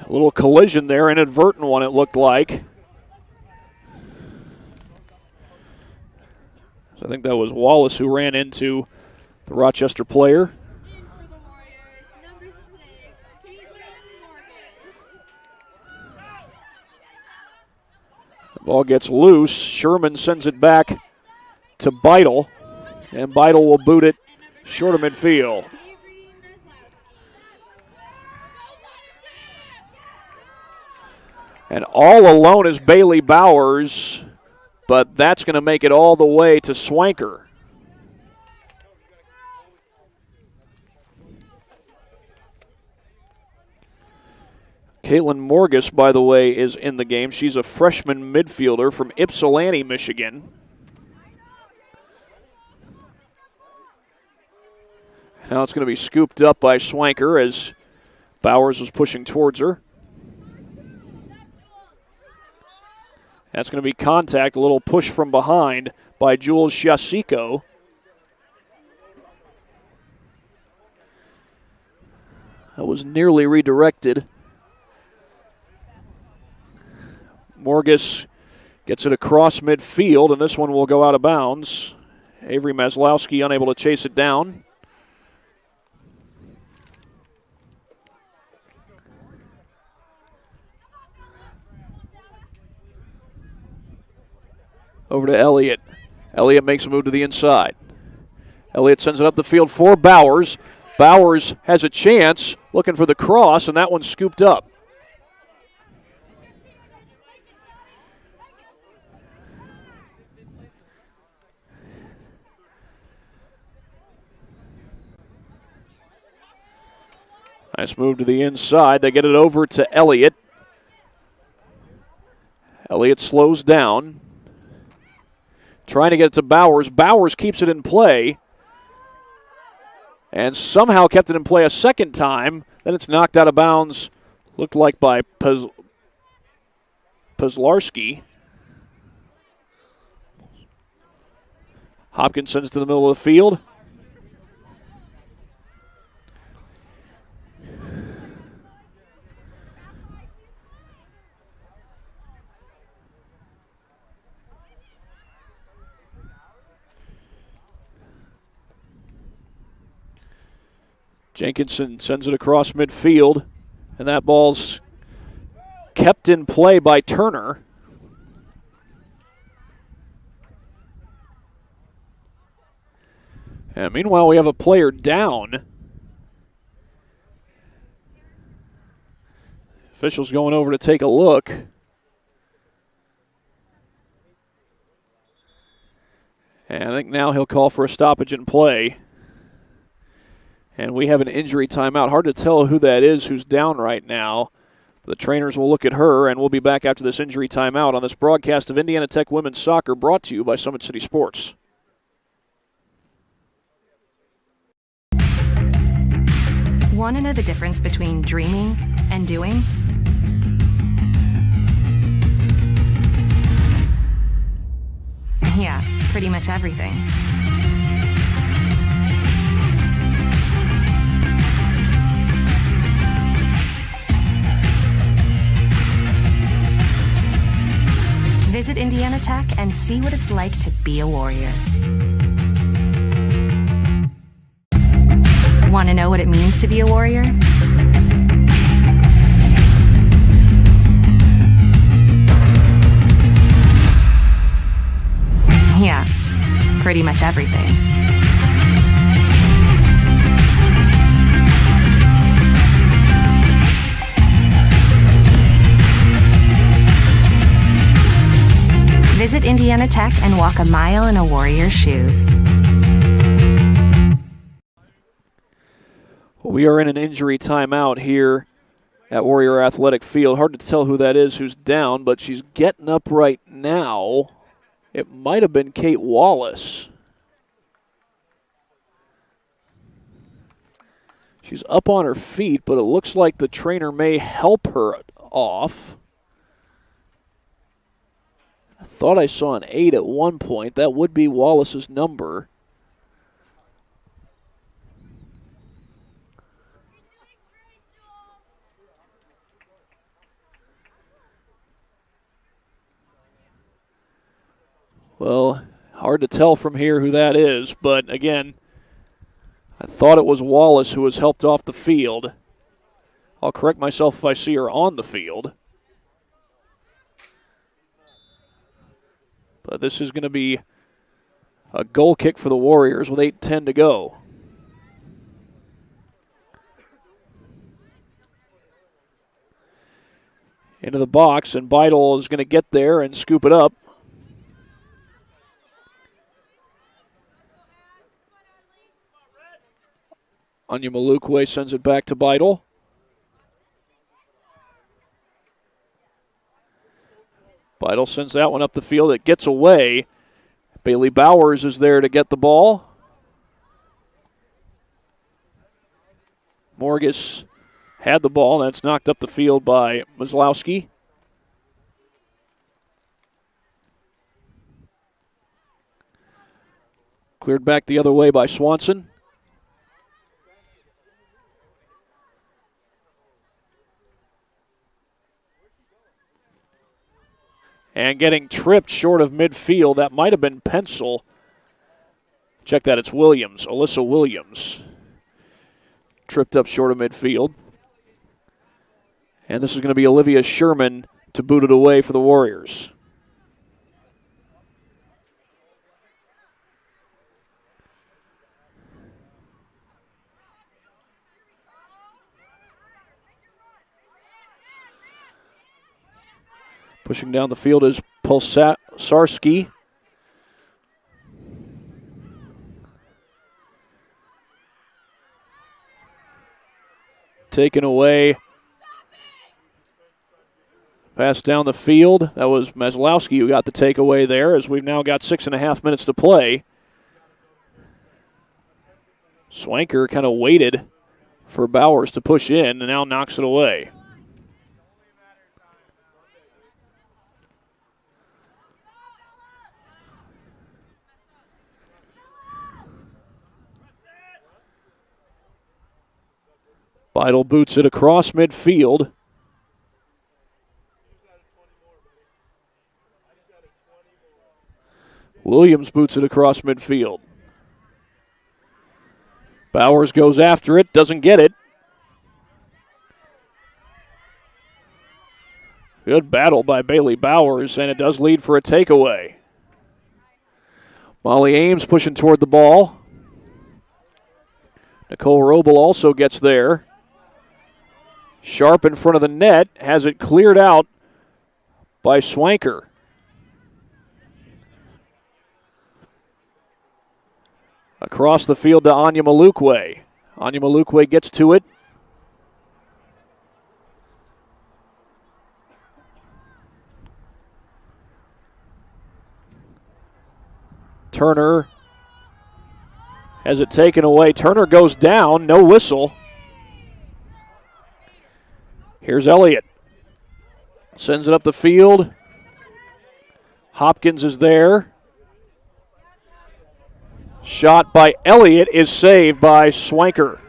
A little collision there, inadvertent one it looked like. So I think that was Wallace who ran into the Rochester player. In for the Warriors, number 6, Caitlin Morgan. The ball gets loose. Sherman sends it back to Beidel, and Beidel will boot it short of midfield. And all alone is Bailey Bowers, but that's going to make it all the way to Swanker. Caitlin Morgus, by the way, is in the game. She's a freshman midfielder from Ypsilanti, Michigan. Now it's going to be scooped up by Swanker as Bowers was pushing towards her. That's going to be contact, a little push from behind by Jules Shasiko. That was nearly redirected. Morgus gets it across midfield, and this one will go out of bounds. Avery Maslowski unable to chase it down. Over to Elliott. Elliott makes a move to the inside. Elliott sends it up the field for Bowers. Bowers has a chance, looking for the cross, and that one's scooped up. Nice move to the inside. They get it over to Elliott. Elliott slows down. Trying to get it to Bowers. Bowers keeps it in play. And somehow kept it in play a second time. Then it's knocked out of bounds. Looked like by Pazlarski. Hopkins sends it to the middle of the field. Jenkinson sends it across midfield, and that ball's kept in play by Turner. And meanwhile, we have a player down. Officials going over to take a look. And I think now he'll call for a stoppage in play. And we have an injury timeout. Hard to tell who that is who's down right now. The trainers will look at her, and we'll be back after this injury timeout on this broadcast of Indiana Tech Women's Soccer, brought to you by Summit City Sports. Want to know the difference between dreaming and doing? Yeah, pretty much everything. Visit Indiana Tech and see what it's like to be a Warrior. Want to know what it means to be a Warrior? Yeah, pretty much everything. Visit Indiana Tech and walk a mile in a Warrior's shoes. We are in an injury timeout here at Warrior Athletic Field. Hard to tell who that is who's down, but she's getting up right now. It might have been Kate Wallace. She's up on her feet, but it looks like the trainer may help her off. I thought I saw an 8 at one point. That would be Wallace's number. Well, hard to tell from here who that is, but again, I thought it was Wallace who was helped off the field. I'll correct myself if I see her on the field. But this is going to be a goal kick for the Warriors with 8:10 to go. Into the box, and Beidel is going to get there and scoop it up. Anya Malukwe sends it back to Beidel. Beidel sends that one up the field. It gets away. Bailey Bowers is there to get the ball. Morgus had the ball. That's knocked up the field by Maslowski. Cleared back the other way by Swanson. And getting tripped short of midfield. That might have been Pencil. Check that, it's Williams, Alyssa Williams. Tripped up short of midfield. And this is going to be Olivia Sherman to boot it away for the Warriors. Pushing down the field is Polsarski. Taken away. Pass down the field. That was Maslowski who got the takeaway there, as we've now got 6.5 minutes to play. Swanker kind of waited for Bowers to push in and now knocks it away. Beidel boots it across midfield. Williams boots it across midfield. Bowers goes after it, doesn't get it. Good battle by Bailey Bowers, and it does lead for a takeaway. Molly Ames pushing toward the ball. Nicole Robel also gets there. Sharp in front of the net, has it cleared out by Swanker. Across the field to Anya Malukwe. Anya Malukwe gets to it. Turner has it taken away. Turner goes down, no whistle. Here's Elliott. Sends it up the field. Hopkins is there. Shot by Elliott is saved by Swanker.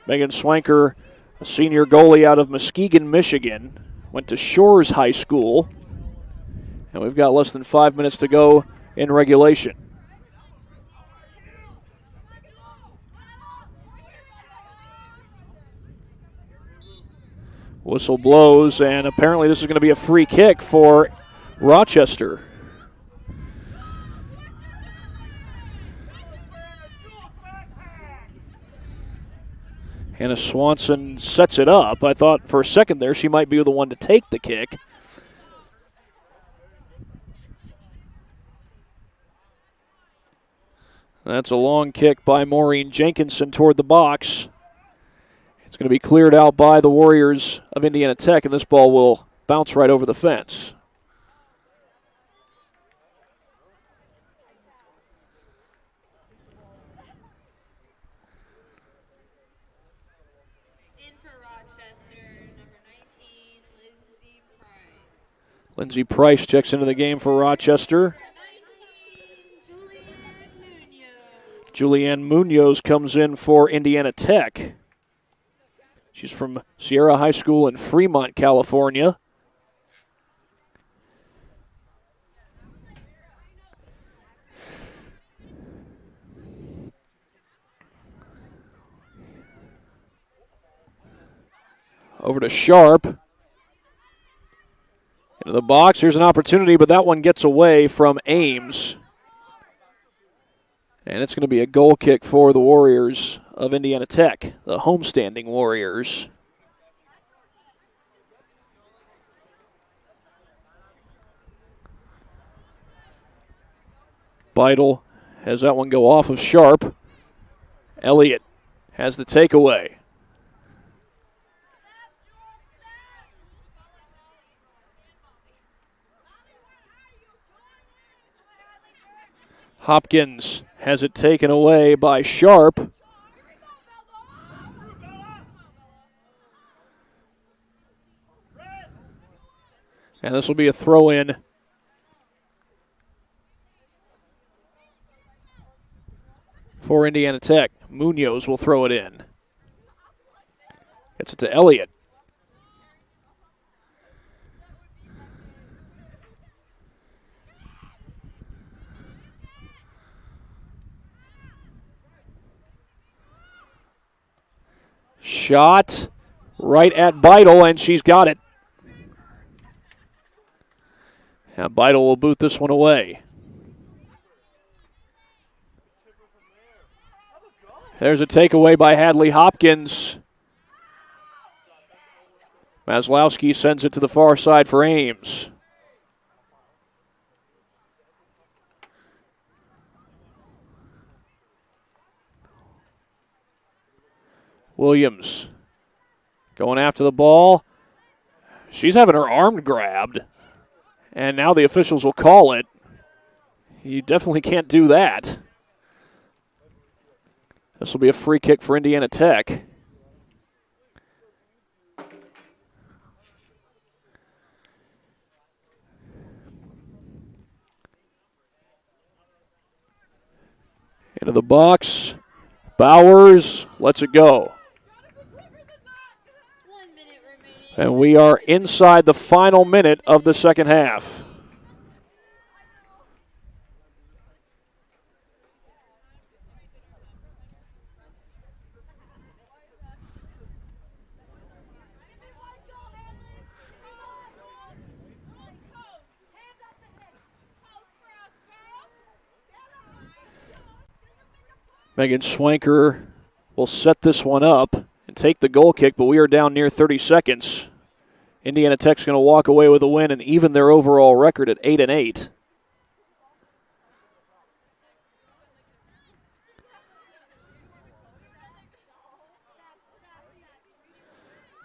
Megan Swanker, a senior goalie out of Muskegon, Michigan, went to Shores High School And we've got less than 5 minutes to go in regulation. Whistle blows, and apparently this is going to be a free kick for Rochester. Hannah Swanson sets it up. I thought for a second there she might be the one to take the kick. That's a long kick by Maureen Jenkinson toward the box. It's going to be cleared out by the Warriors of Indiana Tech, and this ball will bounce right over the fence. In for Rochester, number 19, Lindsay Price. Lindsay Price checks into the game for Rochester. 19, Julianne Munoz. Julianne Munoz comes in for Indiana Tech. She's from Sierra High School in Fremont, California. Over to Sharp. Into the box. Here's an opportunity, but that one gets away from Ames. And it's going to be a goal kick for the Warriors of Indiana Tech, the homestanding Warriors. Beidel has that one go off of Sharp. Elliott has the takeaway. Hopkins has it taken away by Sharp. And this will be a throw-in for Indiana Tech. Munoz will throw it in. Gets it to Elliott. Shot right at Beidel, and she's got it. Now Beidel will boot this one away. There's a takeaway by Hadley Hopkins. Maslowski sends it to the far side for Ames. Williams going after the ball. She's having her arm grabbed, and now the officials will call it. You definitely can't do that. This will be a free kick for Indiana Tech. Into the box. Bowers lets it go. 1 minute remaining. And we are inside the final minute of the second half. Megan Swanker will set this one up and take the goal kick, but we are down near 30 seconds. Indiana Tech's going to walk away with a win and even their overall record at 8-8.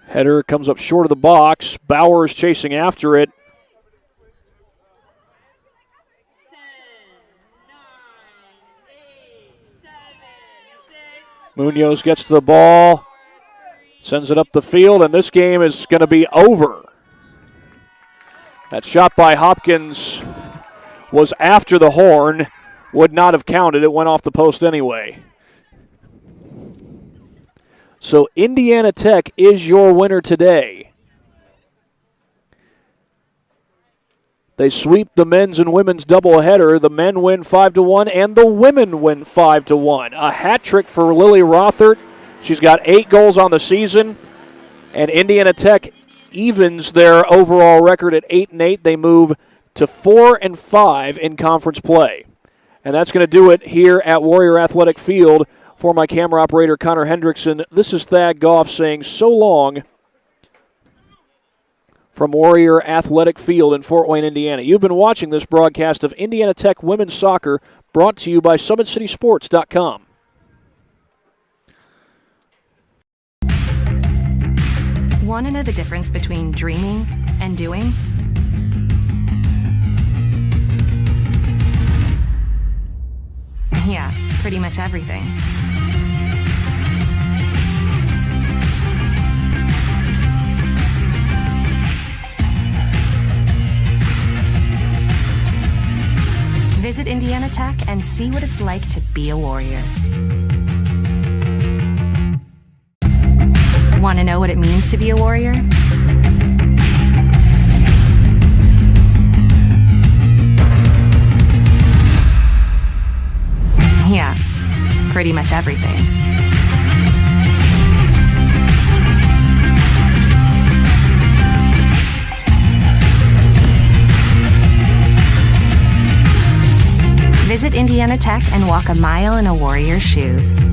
Header comes up short of the box. Bowers chasing after it. 10, 9, 8, 7, 6. Munoz gets to the ball, sends it up the field, and this game is going to be over. That shot by Hopkins was after the horn, would not have counted. It went off the post anyway. So Indiana Tech is your winner today. They sweep the men's and women's doubleheader. The men win 5-1, and the women win 5-1. A hat trick for Lily Rothert. She's got 8 goals on the season, and Indiana Tech evens their overall record at 8-8. They move to 4-5 in conference play. And that's going to do it here at Warrior Athletic Field. For my camera operator, Connor Hendrickson, this is Thad Goff saying so long from Warrior Athletic Field in Fort Wayne, Indiana. You've been watching this broadcast of Indiana Tech Women's Soccer, brought to you by SummitCitySports.com. Want to know the difference between dreaming and doing? Yeah, pretty much everything. Visit Indiana Tech and see what it's like to be a Warrior. Want to know what it means to be a Warrior? Yeah, pretty much everything. Visit Indiana Tech and walk a mile in a Warrior's shoes.